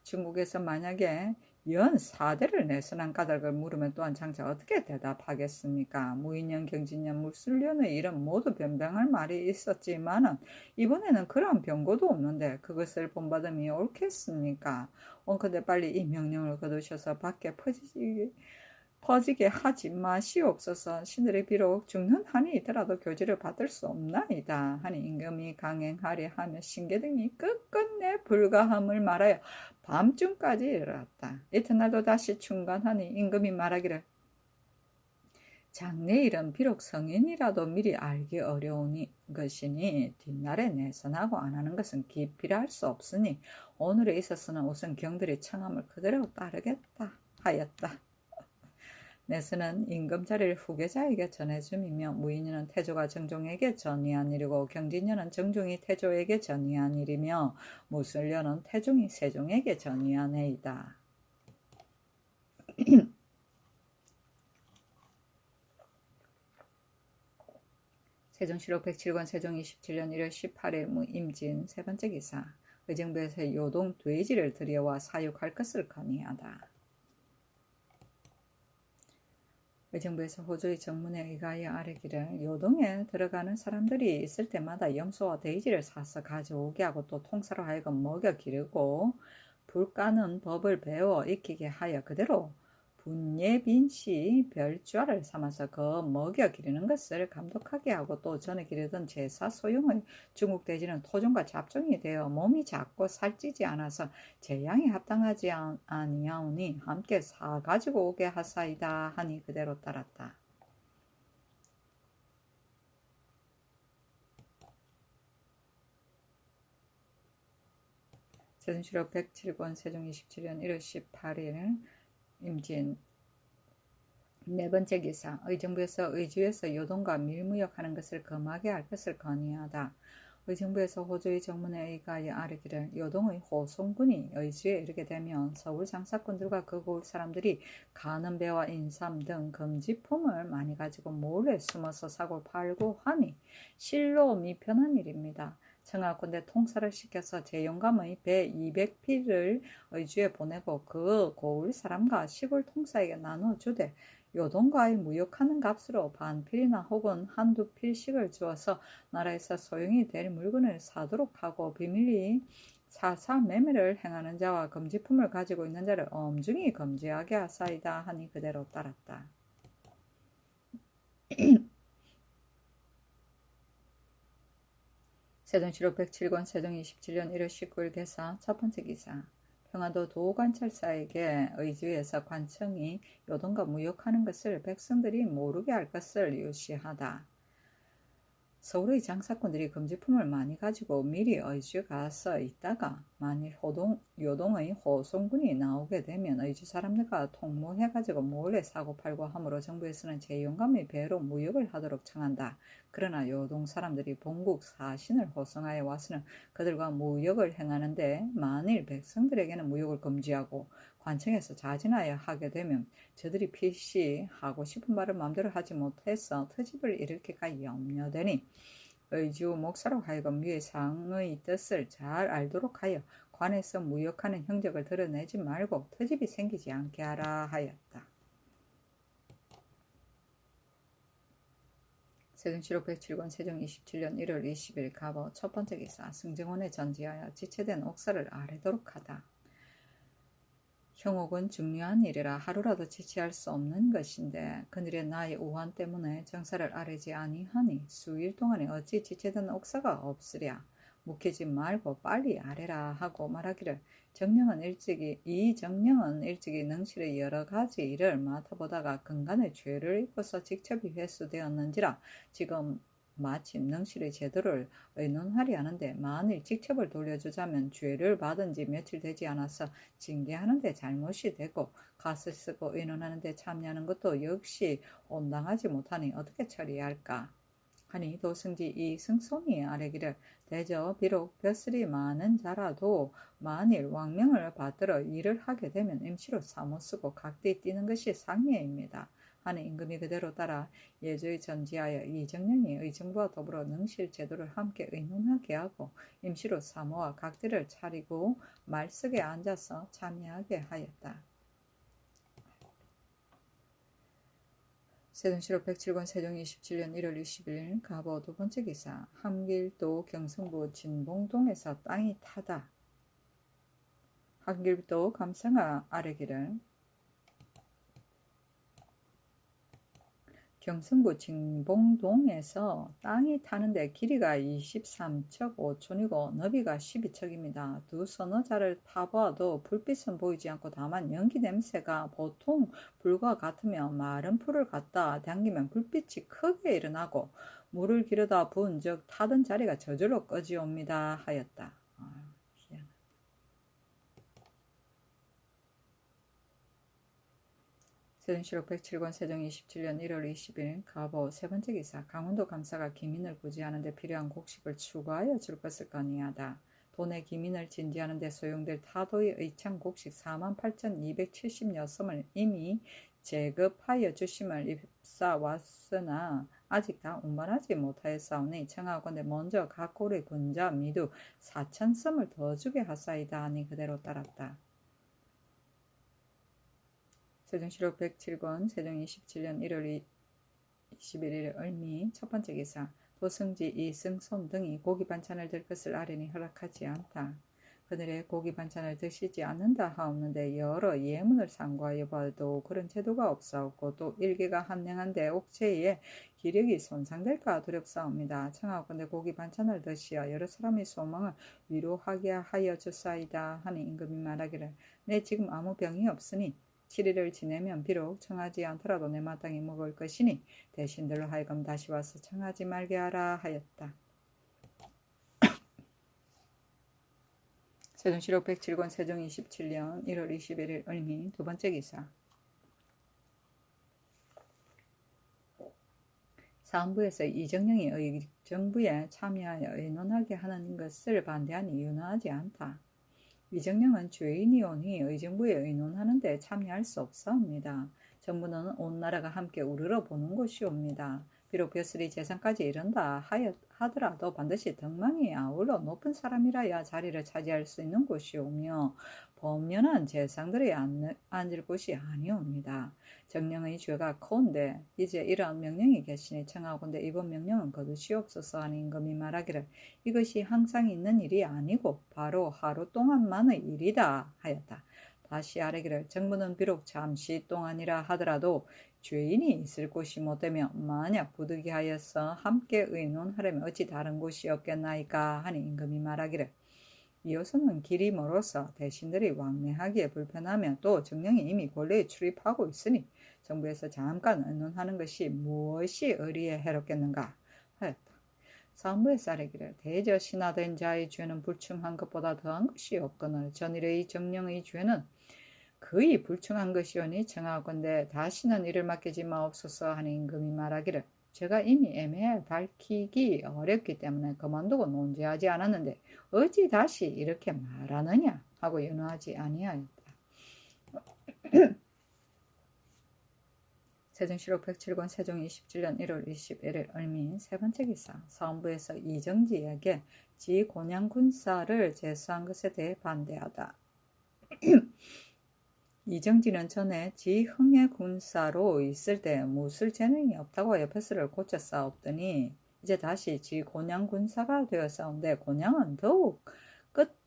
중국에서 만약에 연 4대를 내선한 까닭을 물으면 또한 장차 어떻게 대답하겠습니까. 무인년, 경진년, 무술년의 일은 모두 변병할 말이 있었지만은 이번에는 그러한 병고도 없는데 그것을 본받음이 옳겠습니까. 원컨대 빨리 이 명령을 거두셔서 밖에 퍼지게 하지 마시옵소서. 신들이 비록 죽는 한이 있더라도 교지를 받을 수 없나이다 하니 임금이 강행하려 하며 신계 등이 끝끝내 불가함을 말하여 밤중까지 이르렀다. 이튿날도 다시 충간하니 임금이 말하기를 장래일은 비록 성인이라도 미리 알기 어려운 것이니 뒷날에 내선하고 안 하는 것은 기필할 수 없으니 오늘에 있어서는 우선 경들의 청함을 그대로 따르겠다 하였다. 내선은 임금 자리를 후계자에게 전해줌이며 무인년은 태조가 정종에게 전의한 일이고 경진년은 정종이 태조에게 전의한 일이며 무술년은 태종이 세종에게 전의한 해이다. 세종실록 107권 세종 27년 1월 18일 임진 세 번째 기사. 의정부에서 요동 돼지를 들여와 사육할 것을 건의하다. 의정부에서 호조의 정문에 의가하여 아뢰기를 요동에 들어가는 사람들이 있을 때마다 염소와 돼지를 사서 가져오게 하고 또 통사로 하여금 먹여 기르고 불 까는 법을 배워 익히게 하여 그대로 분예빈시 별좌를 삼아서 그 먹여 기르는 것을 감독하게 하고 또 전에 기르던 제사 소용의 중국 돼지는 토종과 잡종이 되어 몸이 작고 살찌지 않아서 제양에 합당하지 아니하오니 함께 사 가지고 오게 하사이다 하니 그대로 따랐다. 세종실록 107권 세종 27년 1월 18일 임진 네 번째 기사. 의정부에서 의주에서 요동과 밀무역하는 것을 금하게 할 것을 건의하다. 의정부에서 호조의 정문에 의가하여 아뢰기를 요동의 호송군이 의주에 이르게 되면 서울 장사꾼들과 그 고을 사람들이 가는 배와 인삼 등 금지품을 많이 가지고 몰래 숨어서 사고 팔고 하니 실로 미편한 일입니다. 청하건대 통사를 시켜서 제용감의 배 200필을 의주에 보내고 그 고을 사람과 시골 통사에게 나눠주되 요동과의 무역하는 값으로 반필이나 혹은 한두 필씩을 주어서 나라에서 소용이 될 물건을 사도록 하고 비밀리 사사 매매를 행하는 자와 금지품을 가지고 있는 자를 엄중히 금지하게 하사이다 하니 그대로 따랐다. 세종실록 107권 세종 27년 1월 19일 개사 첫 번째 기사. 평안도 도관찰사에게 의주에서 관청이 요동과 무역하는 것을 백성들이 모르게 할 것을 유시하다. 서울의 장사꾼들이 금지품을 많이 가지고 미리 의주 가서 있다가 만일 요동의 호송군이 나오게 되면 의주 사람들과 통모해가지고 몰래 사고 팔고 하므로 정부에서는 제용감의 배로 무역을 하도록 청한다. 그러나 요동 사람들이 본국 사신을 호송하여 와서는 그들과 무역을 행하는데 만일 백성들에게는 무역을 금지하고 관청에서 자진하여 하게 되면 저들이 필시 하고 싶은 말을 마음대로 하지 못해서 트집을 일으킬까 염려되니 의주 목사로 하여금 위의 상의 뜻을 잘 알도록 하여 관에서 무역하는 형적을 드러내지 말고 트집이 생기지 않게 하라 하였다. 세종실록 107권 세종 27년 1월 20일 갑오 첫 번째 기사. 승정원에 전지하여 지체된 옥사를 아뢰도록 하다. 형옥은 중요한 일이라 하루라도 지체할 수 없는 것인데 그늘의 나의 우환 때문에 정사를 아뢰지 아니하니 수일 동안에 어찌 지체된 옥사가 없으랴. 묵히지 말고 빨리 아뢰라 하고 말하기를 이 정령은 일찍이 능실의 여러 가지 일을 맡아보다가 근간의 죄를 입고서 직첩이 회수되었는지라 지금 마침 능실의 제도를 의논하리 하는데 만일 직첩을 돌려주자면 죄를 받은 지 며칠 되지 않아서 징계하는데 잘못이 되고 갓을 쓰고 의논하는데 참여하는 것도 역시 온당하지 못하니 어떻게 처리할까 하니 도승지 이 승손이 아뢰기를 대저 비록 벼슬이 많은 자라도 만일 왕명을 받들어 일을 하게 되면 임시로 사못 쓰고 각디 뛰는 것이 상례입니다. 하는 임금이 그대로 따라 예조의 전지하여 이 정령이 의정부와 더불어 능실 제도를 함께 의논하게 하고 임시로 사모와 각디를 차리고 말석에 앉아서 참여하게 하였다. 세종시록 107권 세종 27년 1월 20일 가보 두 번째 기사 함길도 경성부 진봉동에서 땅이 타다. 함길도 감상아 아뢰기를 경성부 진봉동에서 땅이 타는데 길이가 23척 5촌이고 너비가 12척입니다. 두 서너자를 타보아도 불빛은 보이지 않고 다만 연기 냄새가 보통 불과 같으며 마른 풀을 갖다 당기면 불빛이 크게 일어나고 물을 기르다 부은 즉 타던 자리가 저절로 꺼지옵니다 하였다. 세종시록 107권 세종 27년 1월 20일 가보 세 번째 기사 강원도 감사가 기민을 구제하는데 필요한 곡식을 추가하여 줄 것을 건의하다. 도내 기민을 진지하는 데 소용될 타도의 의창 곡식 48,270여섬을 이미 제급하여 주심을 입사왔으나 아직 다 운반하지 못하였사오니 청하건대 먼저 각 고래 군자 미두 4,000섬을 더 주게 하사이다 하니 그대로 따랐다. 세종시록 107권 세종 27년 1월 21일 을미 첫 번째 기사 도승지 이승손 등이 고기 반찬을 들 것을 아뢰니 허락하지 않다. 그들의 고기 반찬을 드시지 않는다 하옵는데 여러 예문을 상고하여 봐도 그런 제도가 없사옵고 또 일개가 한량한데 옥체에 기력이 손상될까 두렵사옵니다. 청하건대 고기 반찬을 드시어 여러 사람의 소망을 위로하게 하여 주사이다 하니 임금이 말하기를 내 지금 아무 병이 없으니 7일을 지내면 비록 청하지 않더라도 내 마땅히 먹을 것이니 대신들로 하여금 다시 와서 청하지 말게 하라 하였다. 세종시록 107권 세종 27년 1월 21일 을미 두 번째 기사 사헌부에서 이정령이 의정부에 참여하여 의논하게 하는 것을 반대하니 윤허하지 않다. 이정령은 죄인이 오니 의정부에 의논하는 데 참여할 수 없사옵니다. 정부는 온 나라가 함께 우러러 보는 곳이옵니다. 비록 벼슬이 재산까지 이른다 하더라도 반드시 덕망이 아울러 높은 사람이라야 자리를 차지할 수 있는 곳이오며 범연한 재상들이 앉을 곳이 아니옵니다. 정령의 죄가 커온데 이제 이러한 명령이 계시니 청하건대 이번 명령은 거두시옵소서 하니 임금이 말하기를 이것이 항상 있는 일이 아니고 바로 하루 동안만의 일이다 하였다. 다시 아뢰기를 정부는 비록 잠시 동안이라 하더라도 죄인이 있을 곳이 못되며 만약 부득이하여서 함께 의논하려면 어찌 다른 곳이 없겠나이까 하니 임금이 말하기를 이호선은 길이 멀어서 대신들이 왕래하기에 불편하며 또 정령이 이미 권례에 출입하고 있으니 정부에서 잠깐 의논하는 것이 무엇이 의리에 해롭겠는가 하였다. 사헌부에서 아뢰기를 대저 신하된 자의 죄는 불충한 것보다 더한 것이 없거늘 전일의 정령의 죄는 거의 불충한 것이오니 청하건대 다시는 이를 맡기지 마옵소서 하는 임금이 말하기를 제가 이미 애매해 밝히기 어렵기 때문에 그만두고 논지하지 않았는데 어찌 다시 이렇게 말하느냐 하고 윤허하지 아니하였다. 세종시록 107권 세종 27년 1월 21일 을미 세 번째 기사 사헌부에서 이정지에게 지 곤양군사를 제수한 것에 대해 반대하다. 이정지는 전에 지 흥의 군사로 있을 때 무술 재능이 없다고 옆에서를 고쳐 싸웠더니 이제 다시 지 곤양 군사가 되어 싸운데 곤양은 더욱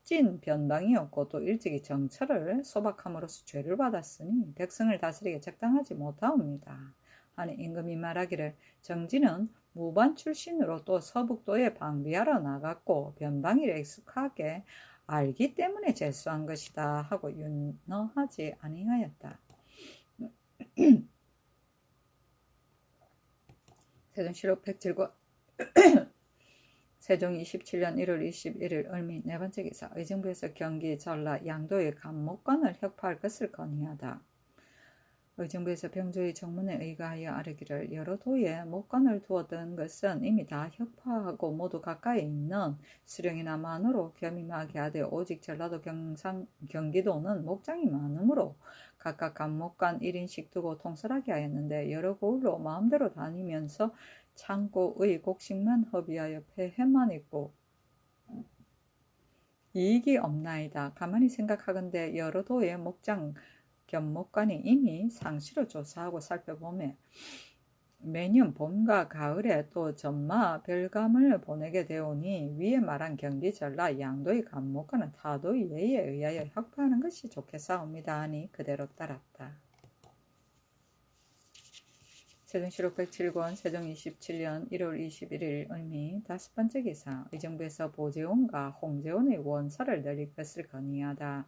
찐 변방이었고 또 일찍이 정처를 소박함으로써 죄를 받았으니 백성을 다스리기에 적당하지 못하옵니다. 하니 임금이 말하기를 정진은 무반 출신으로 또 서북도에 방비하러 나갔고 변방일에 익숙하게 알기 때문에 재수한 것이다 하고 윤허하지 아니하였다. 세종시록 107권 세종 27년 1월 21일 을미 네 번째 기사 의정부에서 경기, 전라, 양도의 감목관을 혁파할 것을 건의하다. 의정부에서 병조의 정문에 의거하여 아뢰기를 여러 도에 목관을 두었던 것은 이미 다 혁파하고 모두 가까이 있는 수령이나 만으로 겸임하게 하되 오직 전라도 경기도는 목장이 많으므로 각각 감목관 1인씩 두고 통솔하게 하였는데 여러 고을로 마음대로 다니면서 창고의 곡식만 허비하여 폐해만 있고 이익이 없나이다. 가만히 생각하건대 여러 도의 목장 겸목관이 이미 상시로 조사하고 살펴보매 매년 봄과 가을에 또 전마 별감을 보내게 되오니 위에 말한 경기, 전라, 양도의 감목관은 타도의 예에 의하여 혁파하는 것이 좋겠사옵니다 하니 그대로 따랐다. 세종시록 107권 세종 27년 1월 21일 을미 다섯 번째 기사 의정부에서 보재원과 홍재원의 원사를 늘릴 것을 건의하다.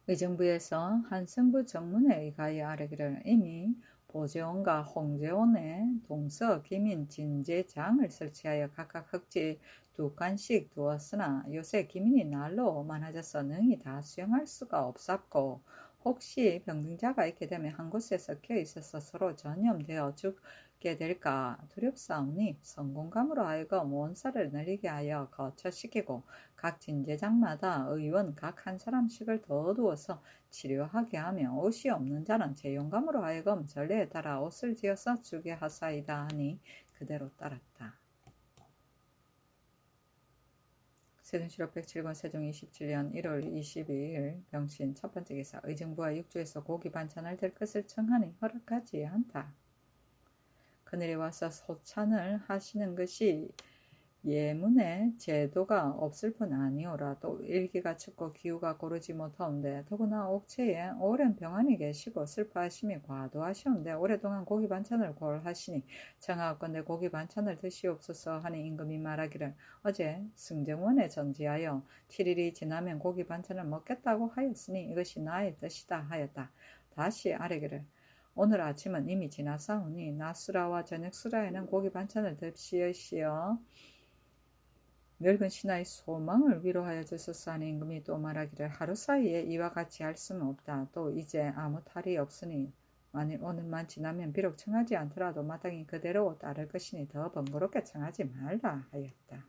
의정부에서 한성부 정문에 의하여 아뢰기를 이미 보재원과 홍재원의 동서, 기민, 진제장을 설치하여 각각 흑지 2칸씩 두었으나 요새 기민이 날로 많아져서 능히 다 수용할 수가 없었고 혹시 병등자가 있게 되면 한 곳에 섞여 있어서 서로 전염되어 죽게 될까 두렵사오니 성공감으로 하여금 원사를 늘리게 하여 거처시키고 각 진제장마다 의원 각 한 사람씩을 더 두어서 치료하게 하며 옷이 없는 자는 재용감으로 하여금 전례에 따라 옷을 지어서 주게 하사이다 하니 그대로 따랐다. 세종시록 107권 세종 27년 1월 22일 병신 첫 번째 기사 의정부와 육주에서 고기 반찬을 될 것을 청하니 허락하지 않다. 그늘에 와서 소찬을 하시는 것이 예문에 제도가 없을 뿐 아니오라. 또 일기가 춥고 기후가 고르지 못하온데 더구나 옥체에 오랜 병환이 계시고 슬퍼하심이 과도하시온데 오랫동안 고기 반찬을 골하시니 청하건대 고기 반찬을 드시옵소서 하니 임금이 말하기를 어제 승정원에 전지하여 7일이 지나면 고기 반찬을 먹겠다고 하였으니 이것이 나의 뜻이다 하였다. 다시 아뢰기를 오늘 아침은 이미 지나사오니 낮수라와 저녁수라에는 고기 반찬을 듭시으시어 늙은 신하의 소망을 위로하여 주소서 하는 임금이 또 말하기를 하루 사이에 이와 같이 할 수는 없다. 또 이제 아무 탈이 없으니 만일 오늘만 지나면 비록 청하지 않더라도 마땅히 그대로 따를 것이니 더 번거롭게 청하지 말라 하였다.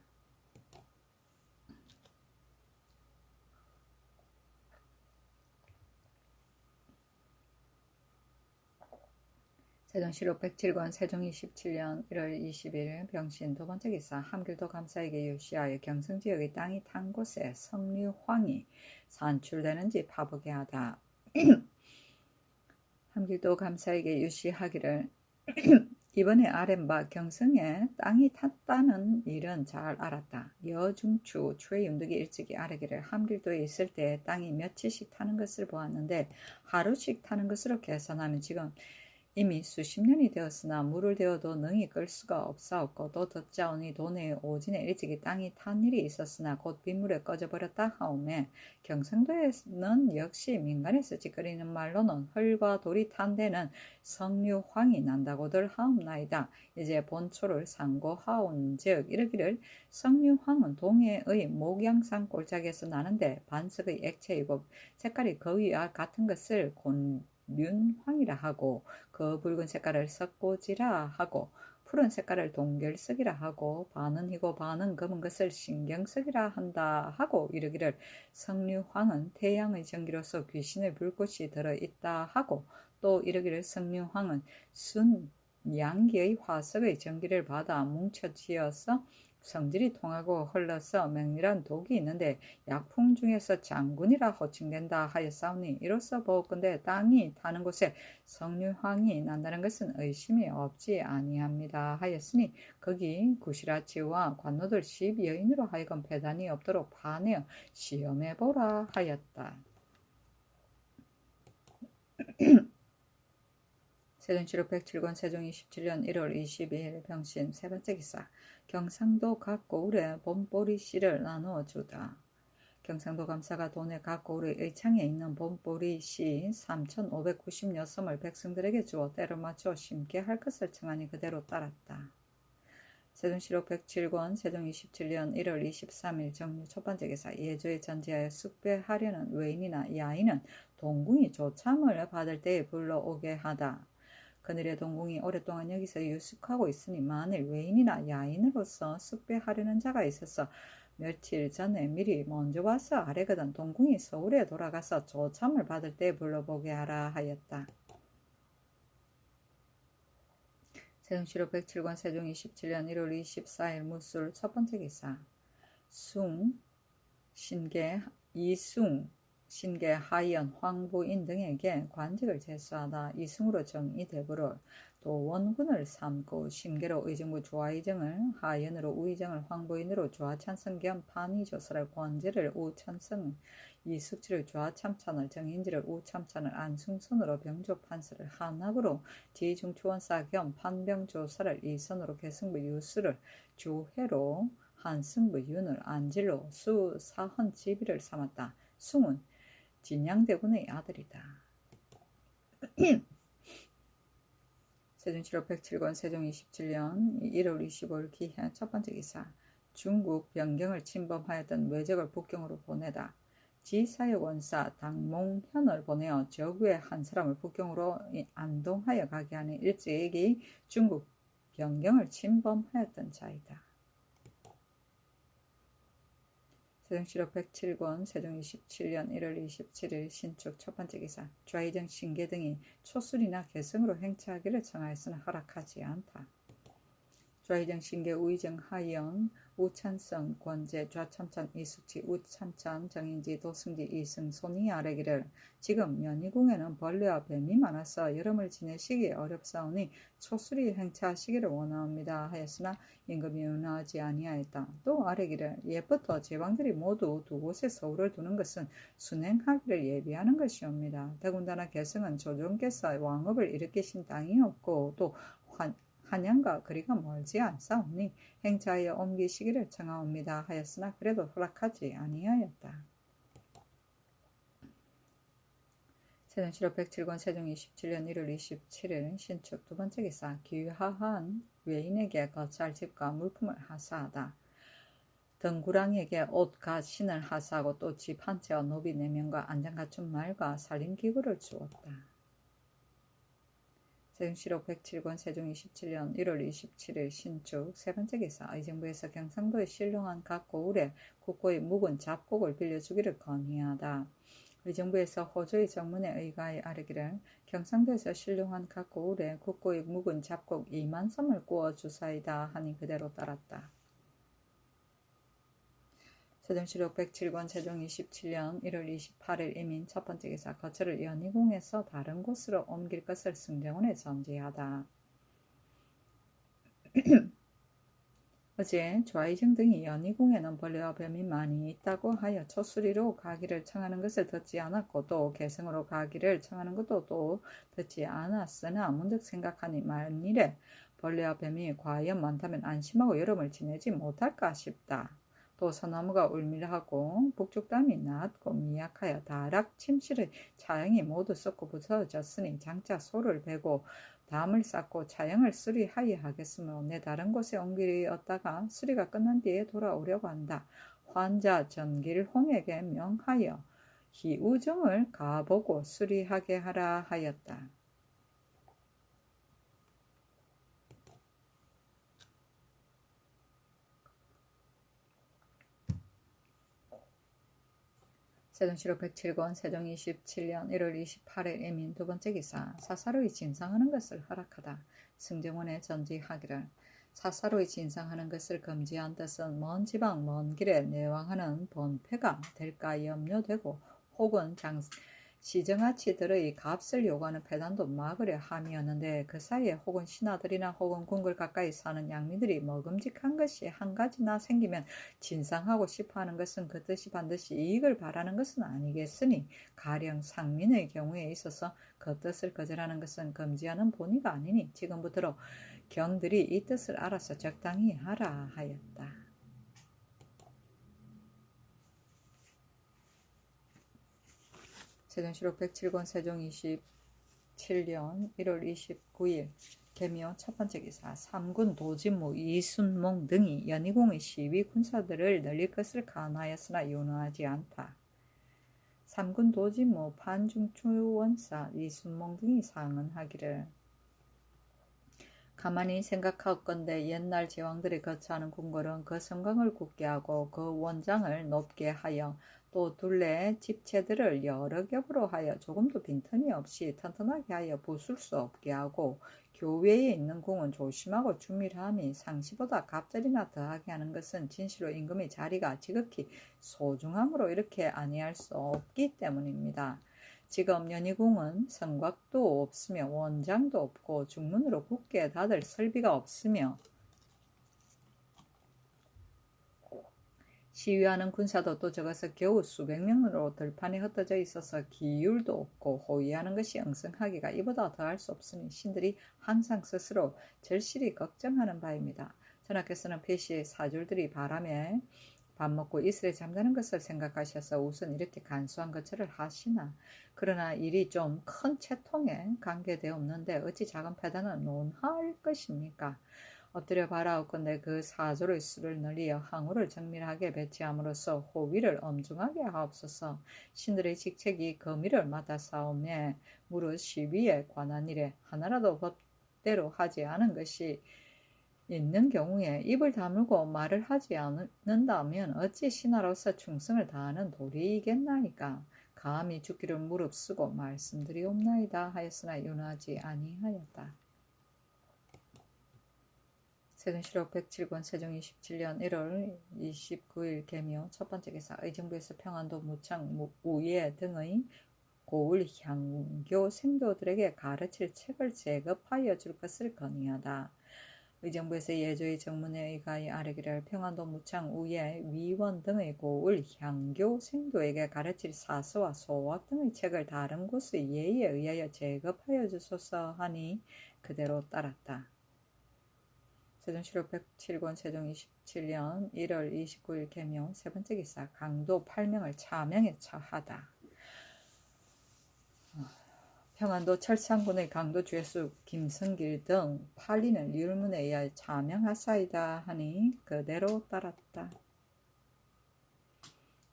세종시록 107권 세종 27년 1월 20일 병신 두 번째 기사 함길도 감사에게 유시하여 경성지역의 땅이 탄 곳에 성류황이 산출되는지 파보게 하다. 함길도 감사에게 유시하기를 이번에 아랜바 경성에 땅이 탔다는 일은 잘 알았다. 여중추 최윤득이 일찍이 아뢰기를 함길도에 있을 때 땅이 며칠씩 타는 것을 보았는데 하루씩 타는 것으로 계산하면 지금 이미 수십 년이 되었으나 물을 대어도 능히 끌 수가 없사옵고 또 듣자오니 도내에 오진에 일찍이 땅이 탄 일이 있었으나 곧 빗물에 꺼져버렸다 하오매 경상도에는 역시 민간에서 찌끄리는 말로는 헐과 돌이 탄 데는 성류황이 난다고들 하옵나이다. 이제 본초를 상고하온즉 이르기를 성류황은 동해의 목양산 골짜기에서 나는데 반석의 액체이고 색깔이 거위와 같은 것을 곤륜황이라 하고 그 붉은 색깔을 석고지라 하고 푸른 색깔을 동결석이라 하고 반은 희고 반은 검은 것을 신경석이라 한다 하고 이르기를 성류황은 태양의 전기로서 귀신의 불꽃이 들어있다 하고 또 이르기를 성류황은 순 양기의 화석의 전기를 받아 뭉쳐지어서 성질이 통하고 흘러서 맹렬한 독이 있는데 약품 중에서 장군이라 호칭된다 하였사오니 이로써 보건대 땅이 타는 곳에 석류황이 난다는 것은 의심이 없지 아니합니다 하였으니 거기 구시라치와 관노들 12여인으로 하여금 배단이 없도록 파내어 시험해보라 하였다. 세종시록 107권 세종 27년 1월 22일 병신 세 번째 기사 경상도 각 고을에 봄보리 씨를 나누어 주다. 경상도 감사가 도내 각 고을의 의창에 있는 봄보리 씨 3,596섬을 백성들에게 주어 때를 맞춰 심게 할 것을 청하니 그대로 따랐다. 세종시록 107권 세종 27년 1월 23일 정유 첫 번째 기사 예조에 전지하여 숙배하려는 외인이나 야인은 동궁이 조참을 받을 때에 불러오게 하다. 그늘의 동궁이 오랫동안 여기서 유숙하고 있으니 만일 외인이나 야인으로서 숙배하려는 자가 있어서 며칠 전에 미리 먼저 와서 아래거든 동궁이 서울에 돌아가서 조참을 받을 때 불러보게 하라 하였다. 세종시록 107권 세종 27년 1월 24일 무술 첫 번째 기사 숭, 신계, 이숭, 신계, 하연, 황부인 등에게 관직을 제수하다. 이승으로 정의대부를 또 원군을 삼고 신계로 의정부 조하의정을 하연으로 우의정을 황부인으로 조하찬성 겸 판의조사를 권제를 우찬성 이숙지를 조하참찬을 정인지를 우참찬을 안승선으로 병조판서를 한학으로 지중초원사 겸 판병조사를 이선으로 개승부 유수를 주회로 한승부 윤을 안질로 수사헌 지비를 삼았다. 숭은 진양대군의 아들이다. 세종시록 107권 세종 27년 1월 25일 기해 첫 번째 기사 중국 변경을 침범하였던 외적을 북경으로 보내다. 지사역 원사 당몽현을 보내어 저구의 한 사람을 북경으로 안동하여 가게 하는 일제에게 중국 변경을 침범하였던 자이다. 세종시록 107권 세종 27년 1월 27일 신축 첫 번째 기사 좌의정 신계 등이 초술이나 개성으로 행차하기를 청하였으나 허락하지 않다. 좌의정 신계 우의정 하연 우찬성 권제 좌참찬 이숙지 우참찬 정인지 도승지 이승손이 아뢰기를 지금 연희궁에는 벌레와 뱀이 많아서 여름을 지내시기 어렵사오니 초술이 행차하시기를 원하옵니다 하였으나 임금이 응하지 아니하였다. 또 아뢰기를 옛부터 제왕들이 모두 두 곳에 서울을 두는 것은 순행하기를 예비하는 것이옵니다. 더군다나 개성은 조정께서 왕업을 일으키신 땅이 없고 또 한양과 거리가 멀지 않사오니 행차하여 옮기시기를 청하옵니다 하였으나 그래도 허락하지 아니하였다. 세종시록 107권 세종 27년 1월 27일 신축 두 번째 기사 귀화한 외인에게 거찰 집과 물품을 하사하다. 등구랑에게 옷과 신을 하사하고 또 집 한 채와 노비 4명과 안장갖춘 말과 살림기구를 주었다. 세종시록 107권 세종 27년 1월 27일 신축 세 번째 기사 의정부에서 경상도에 신령한 각 고을에 국고의 묵은 잡곡을 빌려주기를 건의하다. 의정부에서 호조의 정문에 의가에 아뢰기를 경상도에서 신령한 각 고을에 국고의 묵은 잡곡 2만 섬을 구워 주사이다 하니 그대로 따랐다. 세종시록 107권 세종 27년 1월 28일 이민 첫 번째 기사 거처를 연희궁에서 다른 곳으로 옮길 것을 승정원에 전지하다. 어제 좌의정 등이 연희궁에는 벌레와 뱀이 많이 있다고 하여 초수리로 가기를 청하는 것을 듣지 않았고 또 개성으로 가기를 청하는 것도 또 듣지 않았으나 문득 생각하니 만일에 벌레와 뱀이 과연 많다면 안심하고 여름을 지내지 못할까 싶다. 또 소나무가 울밀하고 북쪽담이 낮고 미약하여 다락 침실의 차양이 모두 썩고 부서졌으니 장차 소를 베고 담을 쌓고 차양을 수리하여 하겠으므로 내 다른 곳에 옮기었다가 수리가 끝난 뒤에 돌아오려고 한다. 환자 전길홍에게 명하여 희우정을 가보고 수리하게 하라 하였다. 세종시록 107권 세종 27년 1월 28일 이민 두 번째 기사 사사로이 진상하는 것을 허락하다. 승정원에 전지하기를 사사로이 진상하는 것을 금지한 뜻은 먼 지방 먼 길에 내왕하는 번패가 될까 염려되고 혹은 시정아치들의 값을 요구하는 배단도 막으려 함이었는데 그 사이에 혹은 신하들이나 혹은 궁궐 가까이 사는 양민들이 먹음직한 것이 한 가지나 생기면 진상하고 싶어하는 것은 그 뜻이 반드시 이익을 바라는 것은 아니겠으니 가령 상민의 경우에 있어서 그 뜻을 거절하는 것은 금지하는 본의가 아니니 지금부터로 경들이 이 뜻을 알아서 적당히 하라 하였다. 세종시록 107권 세종 27년 1월 29일 개묘 첫번째 기사. 삼군 도진무 이순몽 등이 연희공의 시위 군사들을 늘릴 것을 간하였으나 용납하지 않다. 삼군 도진무 판중추원사 이순몽 등이 상언하기를 가만히 생각하건대 옛날 제왕들이 거처하는 궁궐은 그 성곽을 굳게 하고 그 원장을 높게 하여 또 둘레 집체들을 여러 겹으로 하여 조금도 빈틈이 없이 튼튼하게 하여 부술 수 없게 하고 교외에 있는 궁은 조심하고 주밀함이 상시보다 갑절이나 더하게 하는 것은 진실로 임금의 자리가 지극히 소중함으로 이렇게 아니할 수 없기 때문입니다. 지금 연희궁은 성곽도 없으며 원장도 없고 중문으로 굳게 닫을 설비가 없으며 시위하는 군사도 또 적어서 겨우 수백 명으로 들판에 흩어져 있어서 기율도 없고 호위하는 것이 엉성하기가 이보다 더할 수 없으니 신들이 항상 스스로 절실히 걱정하는 바입니다. 전하께서는 폐시 사줄들이 바람에 밥 먹고 이슬에 잠자는 것을 생각하셔서 우선 이렇게 간소한 거처를 하시나 그러나 일이 좀 큰 채통에 관계되었는데 어찌 작은 패단은 논할 것입니까? 엎드려 바라옵건대 그 사조의 수를 늘리어 항우를 정밀하게 배치함으로써 호위를 엄중하게 하옵소서. 신들의 직책이 거미를 맡아 싸우며 무릇 시위에 관한 일에 하나라도 법대로 하지 않은 것이 있는 경우에 입을 다물고 말을 하지 않는다면 어찌 신하로서 충성을 다하는 도리이겠나이까. 감히 죽기를 무릅쓰고 말씀드리옵나이다 하였으나 윤하지 아니하였다. 세종시록 107권 세종 27년 1월 29일 개묘 첫번째 기사. 의정부에서 평안도 무창 우예 등의 고을 향교 생도들에게 가르칠 책을 제급하여 줄 것을 건의하다. 의정부에서 예조의 정문에 의가히 아뢰기를 평안도 무창 우예 위원 등의 고을 향교 생도에게 가르칠 사서와 소학 등의 책을 다른 곳의 예의에 의하여 제급하여 주소서 하니 그대로 따랐다. 세종시록 107권 세종 27년 1월 29일 개묘 세번째 기사. 강도 8명을 차명에 처하다. 평안도 철창군의 강도 죄수 김성길 등 8인을 율문에 의하여 차명하사이다 하니 그대로 따랐다.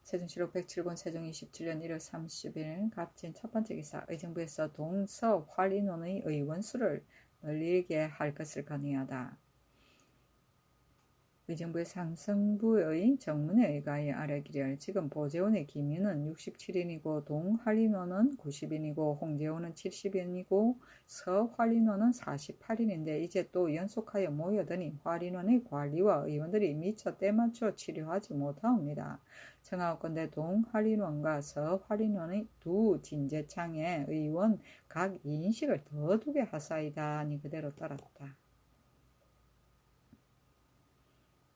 세종시록 107권 세종 27년 1월 30일 갑진 첫번째 기사. 의정부에서 동서 활인원의 의원수를 늘리게 할 것을 건의하다. 의정부의 상성부의 정문에 의가히 아뢰기를 지금 보재원의 김윤은 67인이고 동활인원은 90인이고 홍재원은 70인이고 서활인원은 48인인데 이제 또 연속하여 모여드니 활인원의 관리와 의원들이 미처 때맞춰 치료하지 못하옵니다. 청하옵건대 동활인원과 서활인원의 두 진제창에 의원 각 2인씩을 더 두게 하사이다 하니 그대로 따랐다.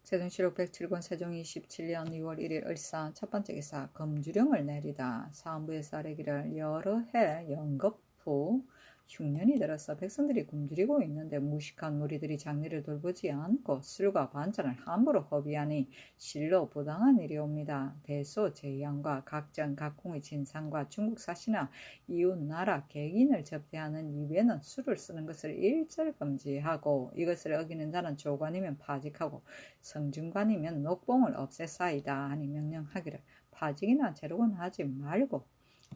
세종시록 107권 세종 27년 2월 1일 을사 첫번째 기사. 검주령을 내리다. 사헌부에서 아뢰기를 여러 해 영겁후 흉년이 들어서 백성들이 굶주리고 있는데 무식한 무리들이 장례를 돌보지 않고 술과 반찬을 함부로 허비하니 실로 부당한 일이옵니다. 대소 제양과 각전 각궁의 진상과 중국 사시나 이웃 나라 객인을 접대하는 이외에는 술을 쓰는 것을 일절 금지하고 이것을 어기는 자는 조관이면 파직하고 성중관이면 녹봉을 없애사이다 하니 명령하기를 파직이나 제록은 하지 말고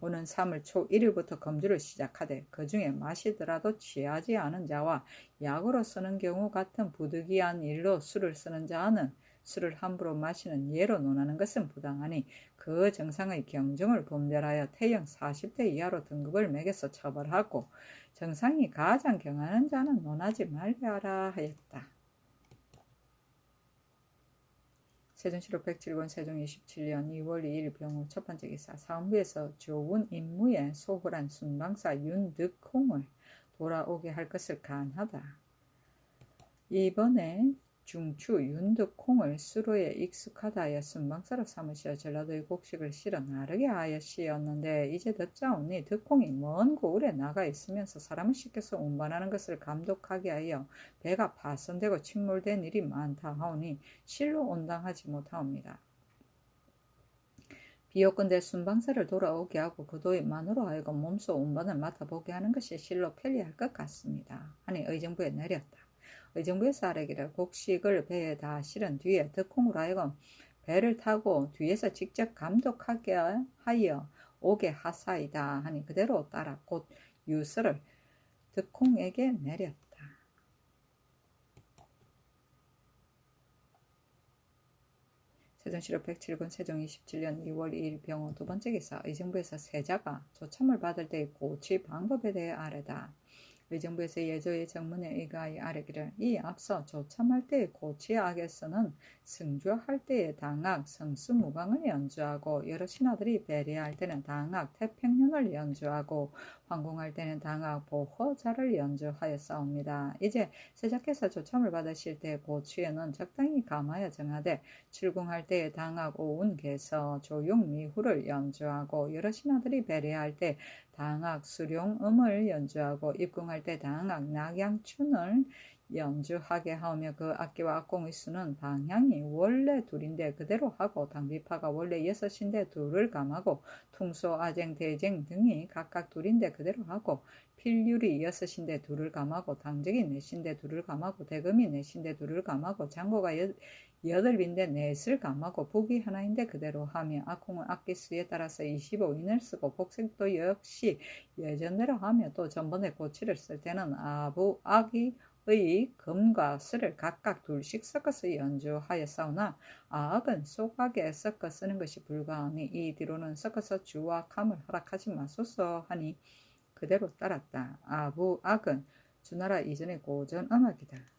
오는 3월 초 1일부터 검주를 시작하되 그 중에 마시더라도 취하지 않은 자와 약으로 쓰는 경우 같은 부득이한 일로 술을 쓰는 자는 술을 함부로 마시는 예로 논하는 것은 부당하니 그 정상의 경정을 분별하여 태형 40대 이하로 등급을 매겨서 처벌하고 정상이 가장 경하는 자는 논하지 말게 하라 하였다. 세종시록 107권 세종 27년 2월 2일 병호 첫 번째 기사. 사헌부에서 조운 임무에 소홀한 순방사 윤득홍을 돌아오게 할 것을 간하다. 이번에 중추 윤득홍을 수로에 익숙하다 하여 순방사로 삼으시어 전라도의 곡식을 실어 나르게 하였시었는데 이제 듣자오니 득홍이 먼 고을에 나가 있으면서 사람을 시켜서 운반하는 것을 감독하게 하여 배가 파손되고 침몰된 일이 많다 하오니 실로 온당하지 못하옵니다. 비요건대 순방사를 돌아오게 하고 그도의 만으로 하여금 몸소 운반을 맡아보게 하는 것이 실로 편리할 것 같습니다. 하니 의정부에 내렸다. 의정부에서 아뢰기를 곡식을 배에 다 실은 뒤에 득홍으로 하여금 배를 타고 뒤에서 직접 감독하게 하여 오게 하사이다 하니 그대로 따라 곧 유서를 득홍에게 내렸다. 세종시록 107권 세종 27년 2월 2일 병호 두 번째 기사. 의정부에서 세자가 조참을 받을 때의 고치 방법에 대해 아뢰다. 의정부에서 예조의 정문에 의가하여 아뢰기를 이 앞서 조참할 때의 고치악에서는 승조할 때의 당악 성수무강을 연주하고 여러 신하들이 배례할 때는 당악 태평륜을 연주하고 황궁할 때는 당악 보호자를 연주하였사옵니다. 이제 세자께서 조참을 받으실 때의 고치에는 적당히 감하여 정하되 출궁할 때의 당악 오운개서 조용미후를 연주하고 여러 신하들이 배례할 때 당악 수룡음을 연주하고 입궁할 때 당악 낙양춘을 연주하게 하오며 그 악기와 악공의 수는 방향이 원래 둘인데 그대로 하고 당비파가 원래 6인데 둘을 감하고 퉁소, 아쟁, 대쟁 등이 각각 둘인데 그대로 하고 필률이 6인데 둘을 감하고 당적이 4인데 둘을 감하고 대금이 4인데 둘을 감하고 장고가 8인데 넷을 감하고 북이 하나인데 그대로 하며 악공은 악기수에 따라서 25인을 쓰고 복색도 역시 예전대로 하며 또 전번에 고치를 쓸 때는 악의 금과 슬을 각각 둘씩 섞어서 연주하였사오나 악은 속악에 섞어 쓰는 것이 불가하니 이 뒤로는 섞어서 주와 감을 허락하지 마소서 하니 그대로 따랐다. 악은 주나라 이전의 고전 음악이다.